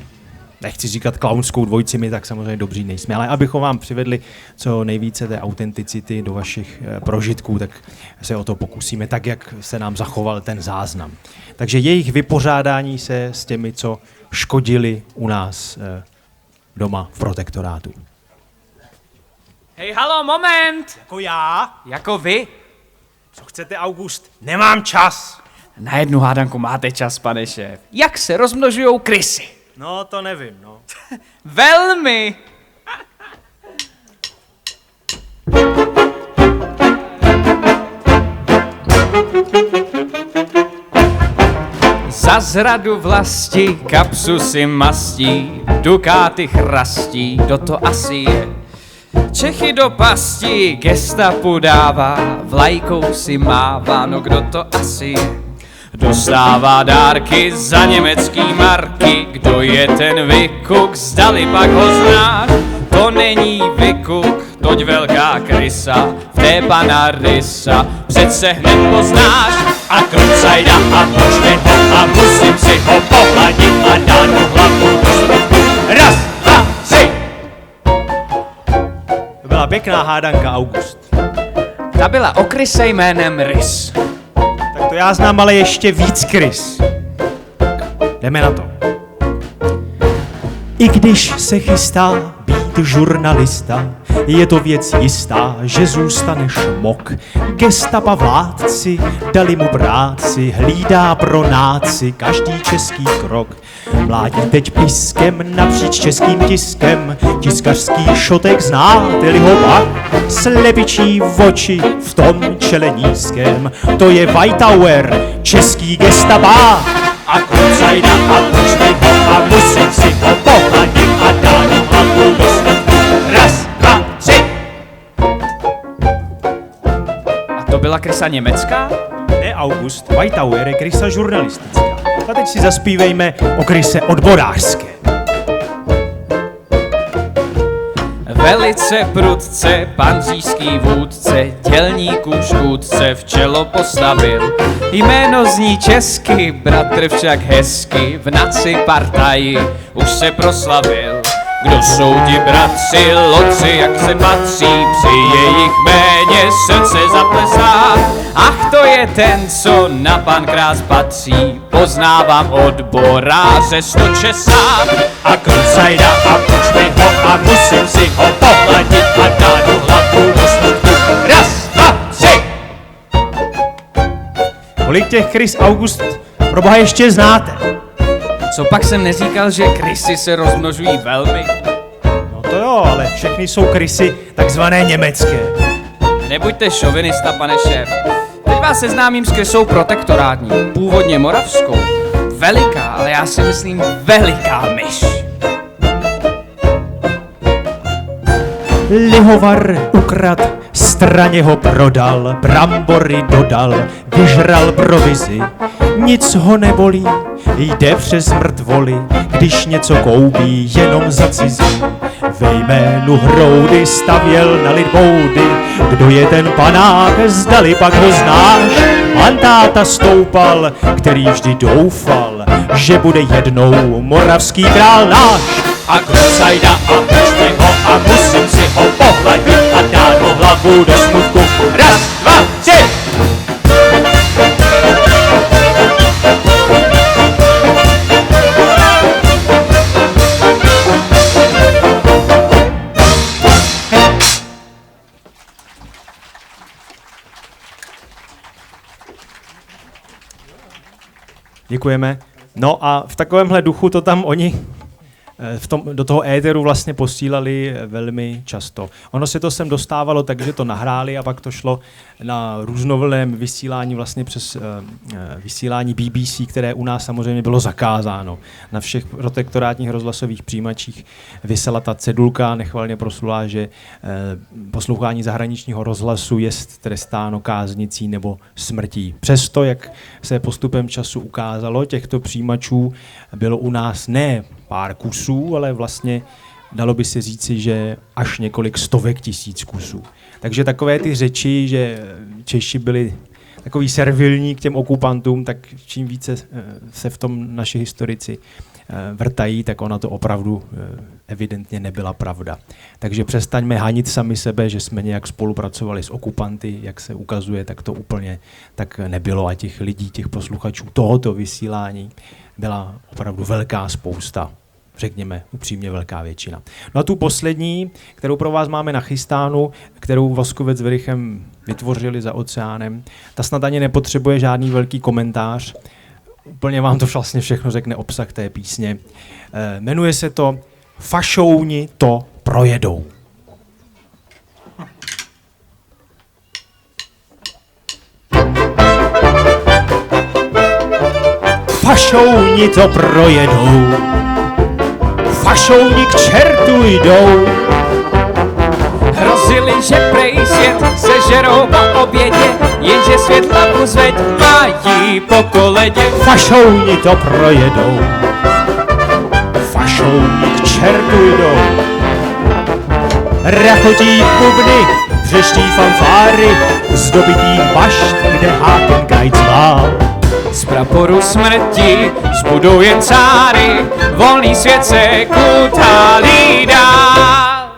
nechci říkat klaunskou dvojici, my tak samozřejmě dobří nejsme, ale abychom vám přivedli co nejvíce té autenticity do vašich prožitků, tak se o to pokusíme tak, jak se nám zachoval ten záznam. Takže jejich vypořádání se s těmi, co škodili u nás doma v protektorátu. Hej, halo, moment! Jako já? Jako vy? Co chcete, August? Nemám čas! Na jednu hádanku máte čas, pane šéf. Jak se rozmnožujou krysy? No, to nevím, no. Velmi! Za zradu vlasti kapsu si mastí, dukáty chrastí, kdo to asi je? Čechy do pasti gestapu dává, vlajkou si mává, no kdo to asi je? Dostává dárky za německý marky, kdo je ten vykuk, zdali pak ho znáš? To není vykuk, toť velká krysa, v té pana Rysa, přece hned poznáš. A krucajda a počne ho a musím si ho pohladit a dát mu hlavu do smrtku. Raz, dva, tři! To byla pěkná hádanka, August. Ta byla o kryse jménem Rys. Tak to já znám ale ještě víc krys. Jdeme na to. I když se chystá být žurnalista, je to věc jistá, že zůstane šmok. Gestapa vládci dali mu práci, hlídá pro náci každý český krok. Mládí teď pískem napříč českým tiskem, tiskařský šotek znáte-li ho pak? Slepičí oči v tom čele nízkém, to je Whitauer, český gestapák. A krucajda a počnej ho a musím si ho pohladit a dát mu hlavu do smrtku. Raz, dva, tři! A to byla krysa německá? Ne, August, Whitauer je krysa žurnalistická. A teď si zaspívejme o kryse odborářské. Velice prudce, pan říšský vůdce, dělníků škůdce v čelo postavil. Jméno zní česky, bratr však hezky, v naci partaji už se proslavil. Kdo jsou ti bratři, loci, jak se patří, při jejich jméně srdce zaplesá. Ach, to je ten, co na pankrát patří, poznávám odboráře stočesá. A krucajda a počnej ho a musím si ho pohladit a dát mu hlavu do smrtku. Raz, dva, tři! Kolik těch krys, August, proboha ještě znáte? Co pak jsem neříkal, že krysy se rozmnožují velmi? No to jo, ale všechny jsou krysy takzvané německé. Nebuďte šovinista, pane šéf. Teď vás seznámím s krysou protektorátní, původně moravskou. Veliká, ale já si myslím veliká myš. Lihovar ukrad, straně ho prodal, brambory dodal, vyžral provizi. Nic ho nebolí, jde přes mrtvoly, když něco koupí jenom za cizí. Ve jménu hroudy stavěl na lid boudy, kdo je ten panák, zdali pak ho znáš. Antáta stoupal, který vždy doufal, že bude jednou moravský král náš. A krucajda a počnej ho a musím si ho pohladit a dát mu hlavu do smutku. Raz, dva, tři! Děkujeme. No a v takovémhle duchu to tam oni do toho éteru vlastně posílali velmi často. Ono se to sem dostávalo tak, že to nahráli a pak to šlo na různovlném vysílání vlastně přes vysílání BBC, které u nás samozřejmě bylo zakázáno. Na všech protektorátních rozhlasových přijímačích visela ta cedulka nechvalně proslulá, že poslouchání zahraničního rozhlasu je trestáno káznicí nebo smrtí. Přesto, jak se postupem času ukázalo, těchto přijímačů bylo u nás ne pár kusů, ale vlastně dalo by se říci, že až několik stovek tisíc kusů. Takže takové ty řeči, že Češi byli takový servilní k těm okupantům, tak čím více se v tom naši historici vrtají, tak ona to opravdu evidentně nebyla pravda. Takže přestaňme hanit sami sebe, že jsme nějak spolupracovali s okupanty, jak se ukazuje, tak to úplně tak nebylo a těch lidí, těch posluchačů tohoto vysílání byla opravdu velká spousta. Řekněme upřímně velká většina. No a tu poslední, kterou pro vás máme nachystánu, kterou Voskovec s Werichem vytvořili za oceánem, ta snad ani nepotřebuje žádný velký komentář. Úplně vám to vlastně všechno řekne obsah té písně. Jmenuje se to Fašouni to projedou. Fašouni to projedou, fašouni k čertu jdou. Hrozili, že prej svět sežerou po obědě, jenže svět hlavu zveď mají po koledě. Fašouni to projedou, fašouni k čertu jdou. Rachotí bubny, vřeští fanfáry, z dobitých bašt, kde Hakenkreuz vál. Z praporu smrti zbudou jen cáry, volný svět se kutálí dál.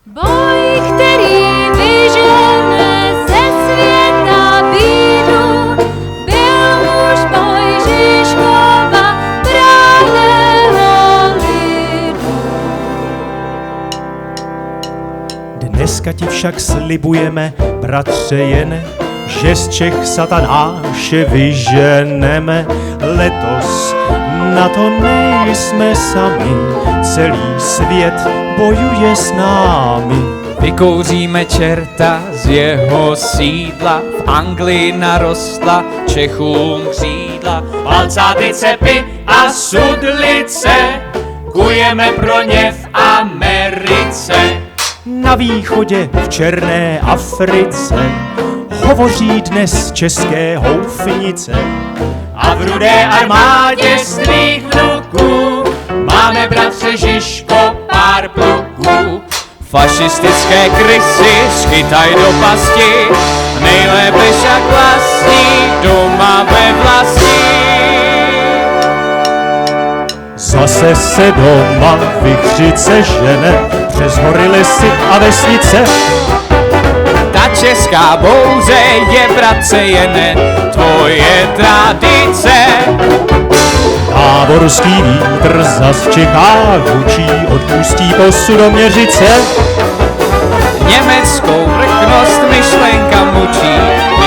Boj, který vyžene ze světa bídu, byl muž Mojžíškova pravého lidu. Dneska ti však slibujeme, bratře, jen že z Čech satanáše vyženeme. Letos na to nejsme sami, celý svět bojuje s námi. Vykouříme čerta z jeho sídla, v Anglii narostla Čechům křídla. Palcáty, cepy a sudlice, kujeme pro ně v Americe. Na východě v černé Africe hovoří dnes české houfnice. A v rudé armádě z tvých vnuků máme, bratře Žižko, pár pluků. Fašistické krysy schytaj do pasti, nejlépe však vlastní, doma ve vlasti. Zase se doma vychřice žene, přes hory, lesy a vesnice. Ta česká bouře je, bratře, jen tvoje tradice. Táborský vítr zas v Čechách hučí, odpustí po Sudoměřice. Německou vrchnost myšlenka mučí,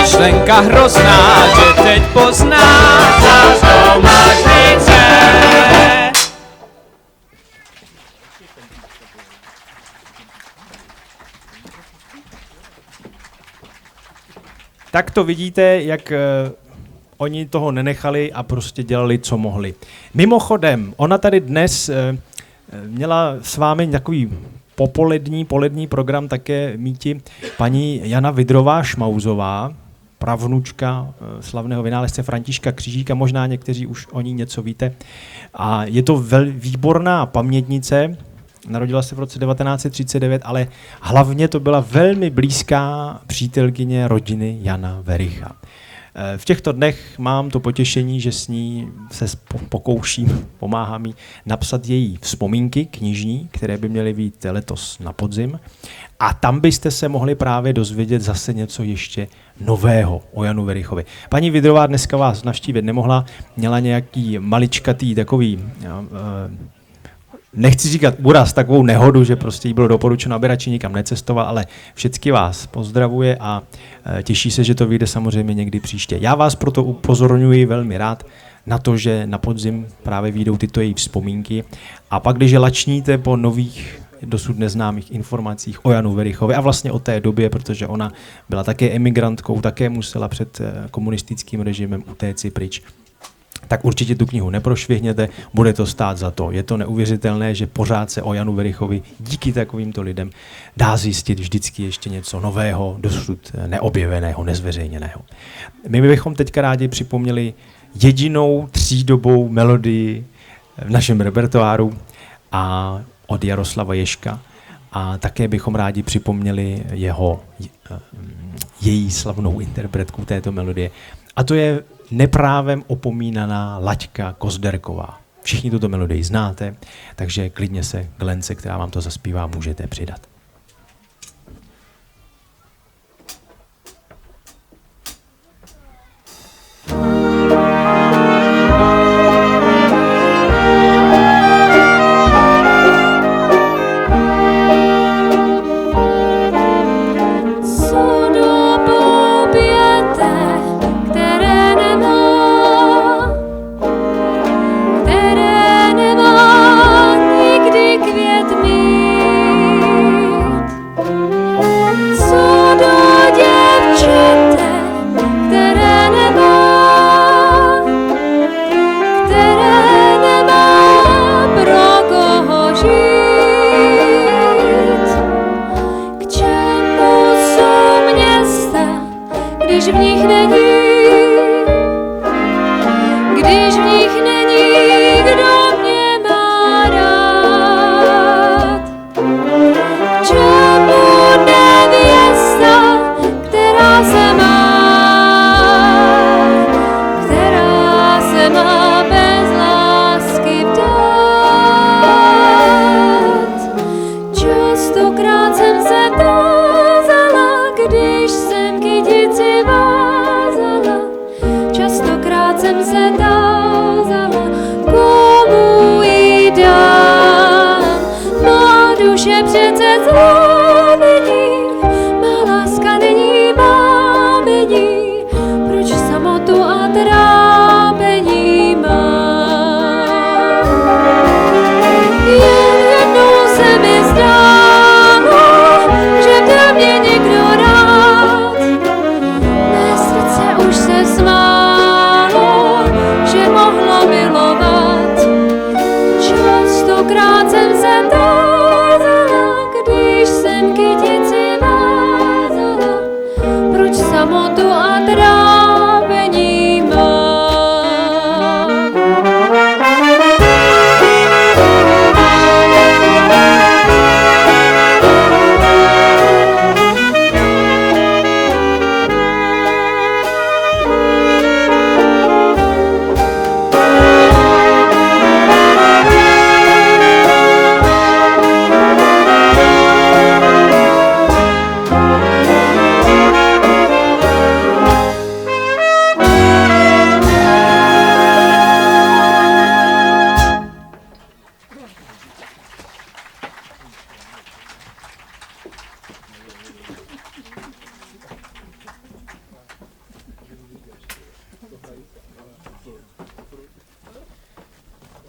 myšlenka hrozná, že teď poznáš nás domažnice. Tak to vidíte, jak oni toho nenechali a prostě dělali, co mohli. Mimochodem, ona tady dnes měla s vámi takový polední program také míti paní Jana Vidrová Šmauzová, pravnučka slavného vynálezce Františka Křížíka, možná někteří už o ní něco víte. A je to výborná pamětnice, narodila se v roce 1939, ale hlavně to byla velmi blízká přítelkyně rodiny Jana Wericha. V těchto dnech mám to potěšení, že s ní se pokouším, pomáhá mi napsat její vzpomínky knižní, které by měly být letos na podzim. A tam byste se mohli právě dozvědět zase něco ještě nového o Janu Werichovi. Paní Vidrová dneska vás navštívit nemohla, měla nějaký maličkatý takový... nechci říkat úraz, takovou nehodu, že prostě jí bylo doporučeno, aby radši nikam necestoval, ale všechny vás pozdravuje a těší se, že to vyjde samozřejmě někdy příště. Já vás proto upozorňuji velmi rád na to, že na podzim právě vyjdou tyto její vzpomínky. A pak, když lačníte po nových, dosud neznámých informacích o Janu Verichovi a vlastně o té době, protože ona byla také emigrantkou, také musela před komunistickým režimem utéci pryč, tak určitě tu knihu neprošvihněte, bude to stát za to. Je to neuvěřitelné, že pořád se o Janu Verichovi díky takovýmto lidem dá zjistit vždycky ještě něco nového, dosud neobjeveného, nezveřejněného. My bychom teďka rádi připomněli jedinou třídobou melodii v našem repertoáru a od Jaroslava Ježka a také bychom rádi připomněli její slavnou interpretku této melodie. A to je neprávem opomínaná Laďka Kozderková. Všichni tuto melodii znáte, takže klidně se k Lence, která vám to zaspívá, můžete přidat.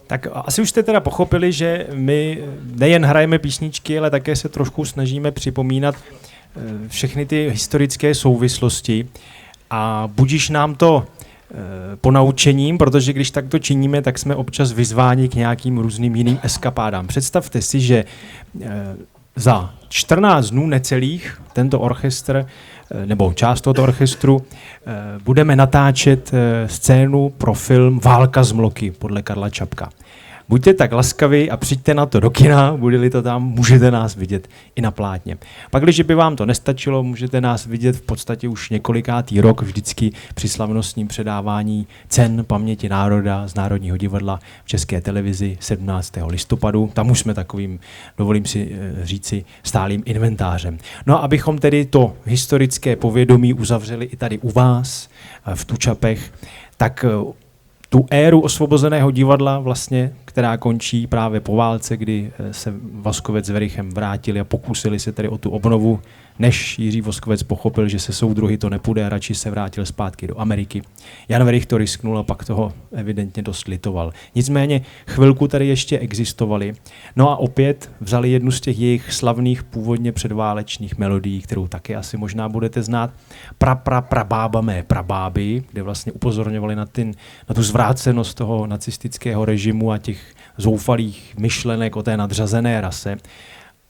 Tak asi už jste teda pochopili, že my nejen hrajeme písničky, ale také se trošku snažíme připomínat všechny ty historické souvislosti a budíš nám to ponaučením, protože když takto činíme, tak jsme občas vyzváni k nějakým různým jiným eskapádám. Představte si, že za 14 dnů necelých tento orchestr, nebo část tohoto orchestru, budeme natáčet scénu pro film Válka z Mloky podle Karla Čapka. Buďte tak laskaví a přijďte na to do kina, bude-li to tam, můžete nás vidět i na plátně. Pak, když by vám to nestačilo, můžete nás vidět v podstatě už několikátý rok vždycky při slavnostním předávání cen paměti národa z Národního divadla v České televizi 17. listopadu. Tam už jsme takovým, dovolím si říci, stálým inventářem. No a abychom tedy to historické povědomí uzavřeli i tady u vás v Tučapech, tak tu éru Osvobozeného divadla vlastně, která končí právě po válce, kdy se Voskovec s Werichem vrátili a pokusili se tedy o tu obnovu, než Jiří Voskovec pochopil, že se soudruhy to nepůjde a radši se vrátil zpátky do Ameriky. Jan Werich to risknul a pak toho evidentně dost litoval. Nicméně chvilku tady ještě existovali. No a opět vzali jednu z těch jejich slavných původně předválečných melodií, kterou taky asi možná budete znát. Prabába mé prabáby, kde vlastně upozorňovali na tu zvrácenost toho nacistického režimu a těch zoufalých myšlenek o té nadřazené rase.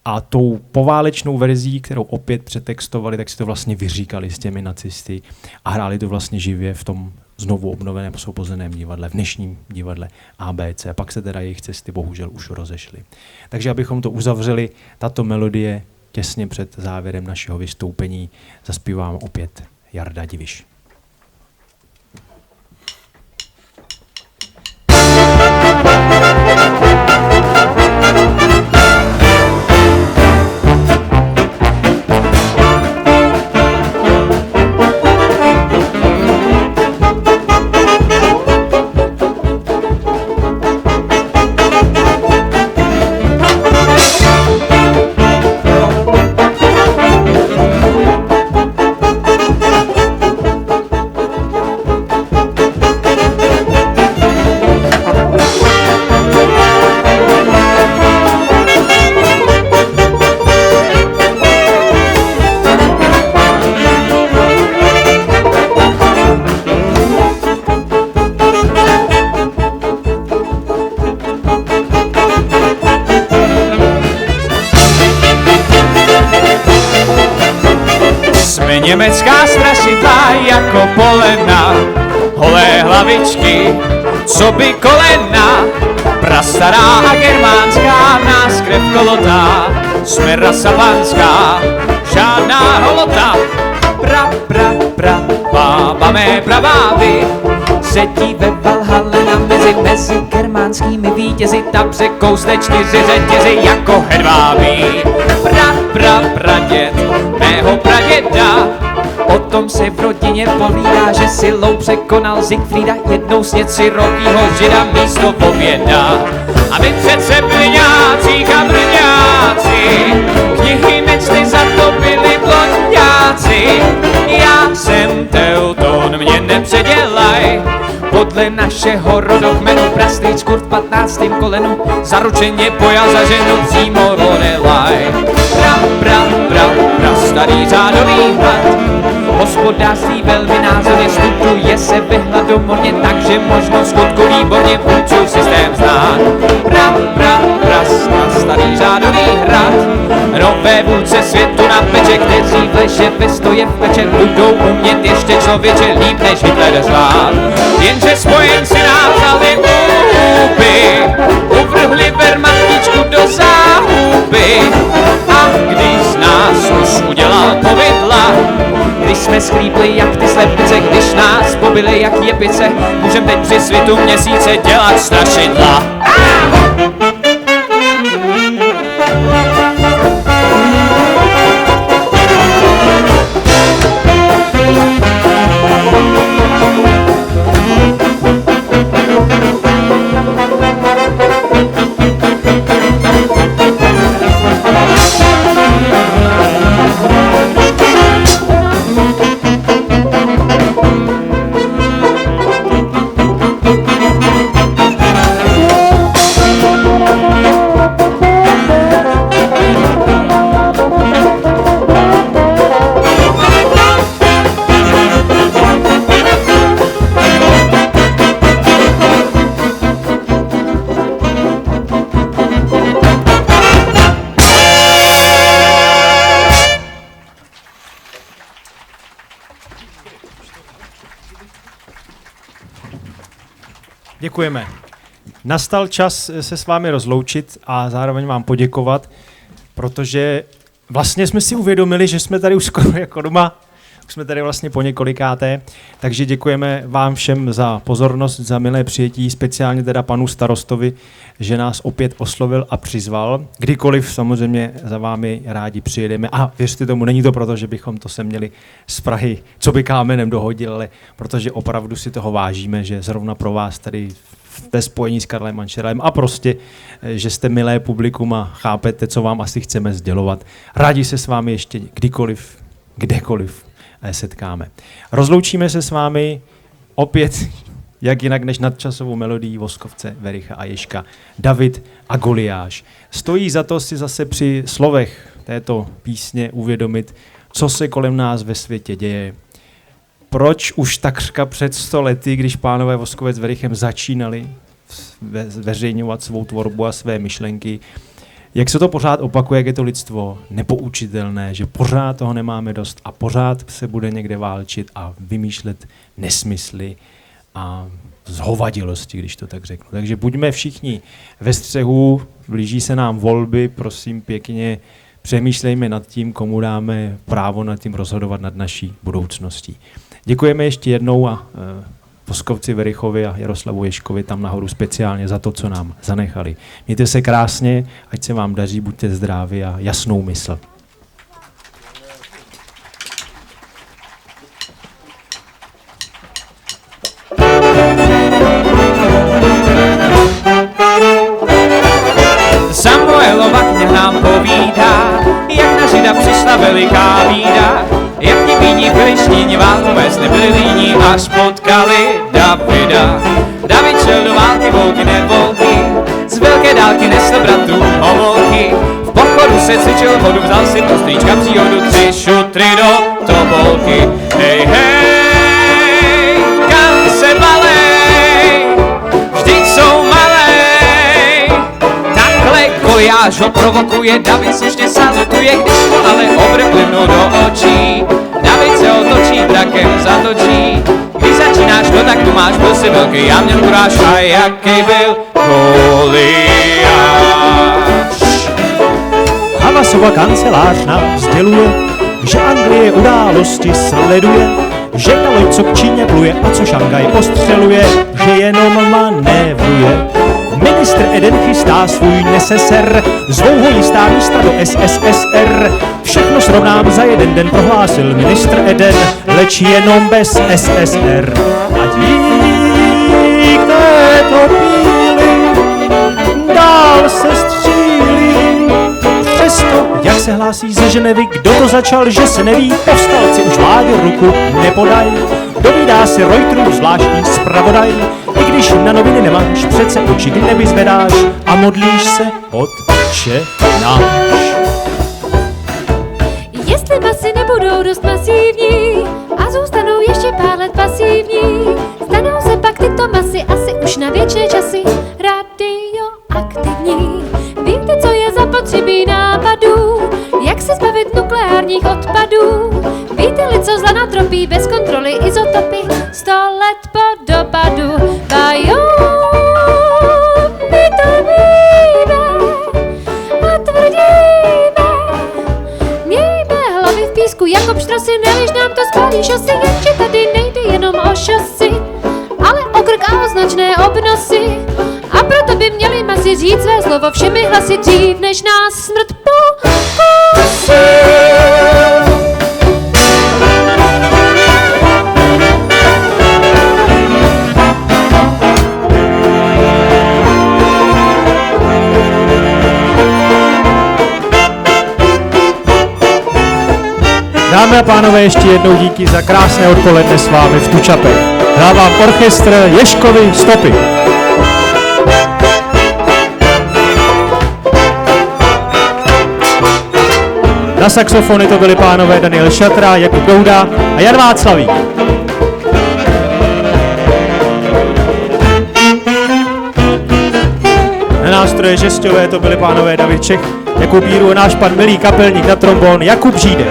A tou poválečnou verzí, kterou opět přetextovali, tak si to vlastně vyříkali s těmi nacisty a hráli to vlastně živě v tom znovu obnoveném Svobozeném divadle, v dnešním divadle ABC. A pak se teda jejich cesty bohužel už rozešly. Takže abychom to uzavřeli, tato melodie těsně před závěrem našeho vystoupení zaspívám opět Jarda Diviš. Německá strašidla jako polena, holé hlavičky, co by kolena, prastará a germánská, nás krev kolotá, jsme rasa pánská, žádná holota. Bába mé prabáby, sedí ve Valhalla mezi germánskými vítězi, ta překousne 4 řetězy jako hedvábí. Praděd mého praděda, o tom se v rodině povídá, že silou překonal Siegfrieda, jednou sněcirovýho žida místo oběda. A my přece brňáci, kabrňáci, knihy nečli, za to byli blonďáci. Já jsem Teuton, mě nepředělaj, podle našeho rodokmenu prastrýc Kurt v 15. kolenu zaručeně pojal za ženu přímo Lorelaj. Starý řádový hlad, hospodářství velmi názorně studuje se ve hladomorně, takže možno v skutku výborně vůdčů systém znát. Starý řádový hrad, nové vůdce světu na peče, kteří v leže ve stoje v peče budou umět ještě člověče líp než Hitler zvát. Jenže spojenci nám vzali úby, uvrhli Wehrmachtičku do záhuby. A když z nás už udělal povidla, když jsme sklípli jak ty slepice, když nás pobili jak jepice, můžem teď při svitu měsíce dělat strašidla. Děkujeme. Nastal čas se s vámi rozloučit a zároveň vám poděkovat, protože vlastně jsme si uvědomili, že jsme tady už skoro jako doma, už jsme tady vlastně po několikáté, takže děkujeme vám všem za pozornost, za milé přijetí, speciálně teda panu starostovi, že nás opět oslovil a přizval. Kdykoliv samozřejmě za vámi rádi přijedeme a věřte tomu, není to proto, že bychom to sem měli z Prahy, co by kámenem dohodil, ale protože opravdu si toho vážíme, že zrovna pro vás tady ve spojení s Karlem Mančerem a prostě, že jste milé publikum a chápete, co vám asi chceme sdělovat. Rádi se s vámi ještě kdykoliv, kdekoliv setkáme. Rozloučíme se s vámi opět, jak jinak než nadčasovou melodii Voskovce, Vericha a Ježka, David a Goliáš. Stojí za to si zase při slovech této písně uvědomit, co se kolem nás ve světě děje. Proč už takřka před 100 lety, když pánové Voskovec s Verichem začínali zveřejňovat svou tvorbu a své myšlenky, jak se to pořád opakuje, jak je to lidstvo nepoučitelné, že pořád toho nemáme dost a pořád se bude někde válčit a vymýšlet nesmysly a zhovadilosti, když to tak řeknu. Takže buďme všichni ve střehu, blíží se nám volby, prosím pěkně, přemýšlejme nad tím, komu dáme právo nad tím rozhodovat nad naší budoucností. Děkujeme ještě jednou a Voskovci Verichovi a Jaroslavu Ježkovi tam nahoru speciálně za to, co nám zanechali. Mějte se krásně, ať se vám daří, buďte zdraví a jasnou mysl. Samuelova kniha nám povídá, jak na Žida přišla veliká bída, jak ti bídní Filištíni válku vést nebyli líní, až potkali Davida. David šel do války, volky nevolky, z velké dálky nesl bratrům hovolky. V pochodu se cvičil vodu, vzal si pro strýčka příhodu, 3 šutry do tobolky. Hej, hej, kam se balej, vždyť jsou malej. Takhle Goliáš ho provokuje, David slušně salutuje, když mu ale obr plivnou do očí. David se otočí, brakem zatočí, když začínáš, no tak tu máš, byl si velký, já měl kuráž a jaký byl Goliáš. Havasova kancelář nám sděluje, že Anglie události sleduje, že ta loď, co k Číně pluje a co Šangaj ostřeluje, že jenom manévruje. Ministr Eden chystá svůj neseser, zvou ho jistá místa do SSSR. Všechno srovnám za jeden den, prohlásil ministr Eden, leč jenom bez SSR. A dík této píly dál se střílí. Přesto, jak se hlásí ze Ženevy, kdo to začal, že se neví, povstalci už vládě ruku nepodaj. Dovídá si Reuterův zvláštní zpravodaj, i když na noviny nemáš, přece oči k nebi zvedáš a modlíš se, Otče náš. Jestli masy nebudou dost masivní a zůstanou ještě pár let pasivní, stanou se pak tyto masy asi už na věčné časy radioaktivní. Víte, co je zapotřebí nápadů, jak se zbavit nukleárních odpadů? Víte-li, co zla natropí bez kontroly izotopy 100 let po dopadu? Bajo, my to víme a tvrdíme. Mějme hlavy v písku jako pštrosy, nevíš, nám to spálí šosy, jenže tady nejde jenom o šosy, ale o krk a o značné obnosy. A proto by měli masy říct své slovo všemi hlasy dřív, než nás smrt pokusí. Dámy a pánové, ještě jednou díky za krásné odpoledne s vámi v Tučapech. Hrál vám orchestr Ježkovy stopy. Na saxofony to byli pánové Daniel Šatra, Jakub Douda a Jan Václavík. Na nástroje žesťové to byli pánové David Čech, Jakub Jíru a náš pan milý kapelník na trombon Jakub Žídek.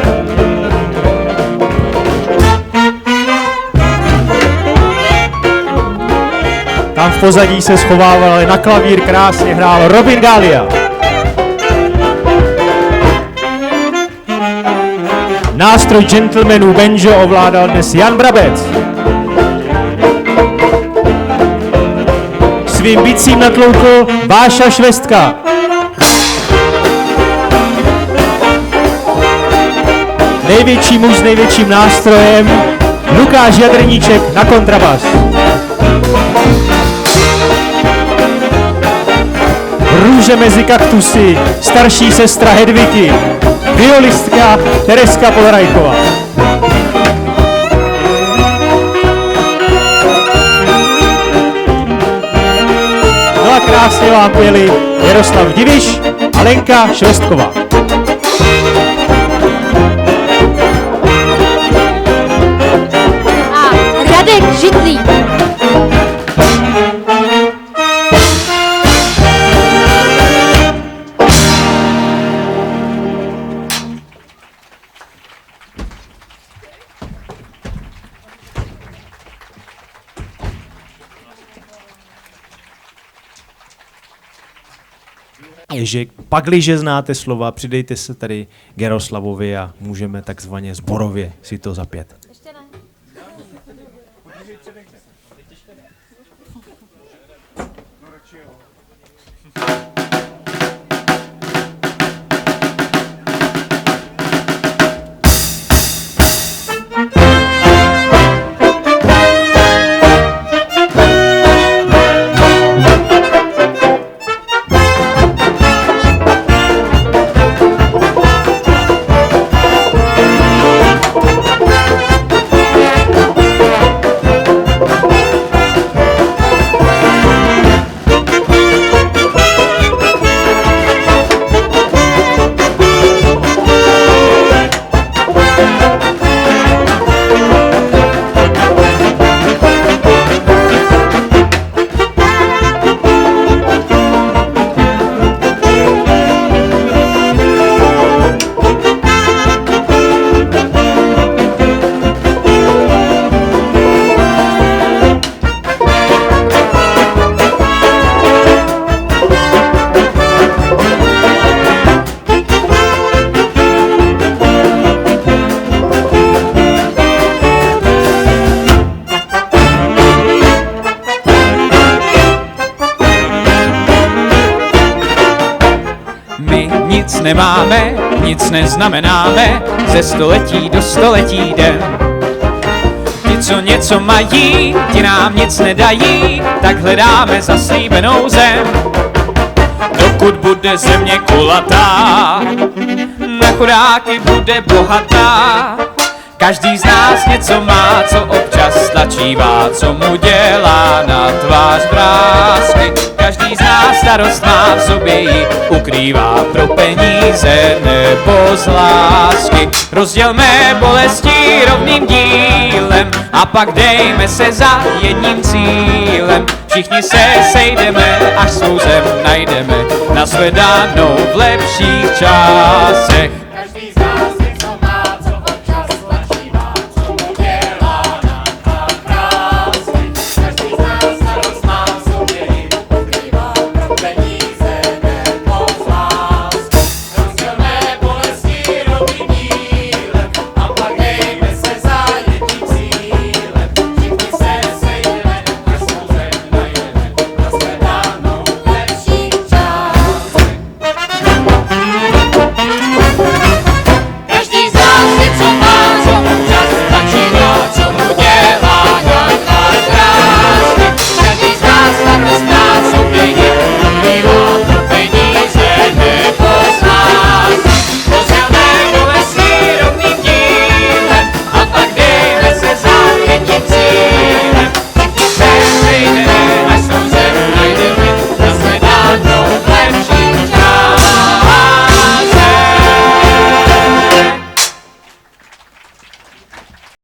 Tam v pozadí se schovával, ale na klavír krásně hrál Robin Gallia. Nástroj gentlemanů banjo ovládal dnes Jan Brabec. Svým bicím natloukl Váša Švestka. Největší muž s největším nástrojem Lukáš Jadrníček na kontrabas. muže mezi kaktusy, starší sestra Hedviky, violistka Tereska Podorajková. No a krásně vám pojeli Jaroslav Diviš a Lenka Švestková. A Radek Žitlík. Že pakliže znáte slova, přidejte se tady k Jaroslavovi a můžeme takzvaně sborově si to zapět. Ještě ne. Nic nemáme, nic neznamenáme, ze století do století jdem. Ti, co něco mají, ti nám nic nedají, tak hledáme zaslíbenou zem. Dokud bude země kulatá, na chudáky bude bohatá. Každý z nás něco má, co občas tlačívá, co mu dělá na tvář vrásky. Každý z nás starost má v sobě ji ukrývá pro peníze nebo z lásky. Rozdělme bolesti rovným dílem a pak dejme se za jedním cílem. Všichni se sejdeme, až svou zem najdeme, na shledanou v lepších časech.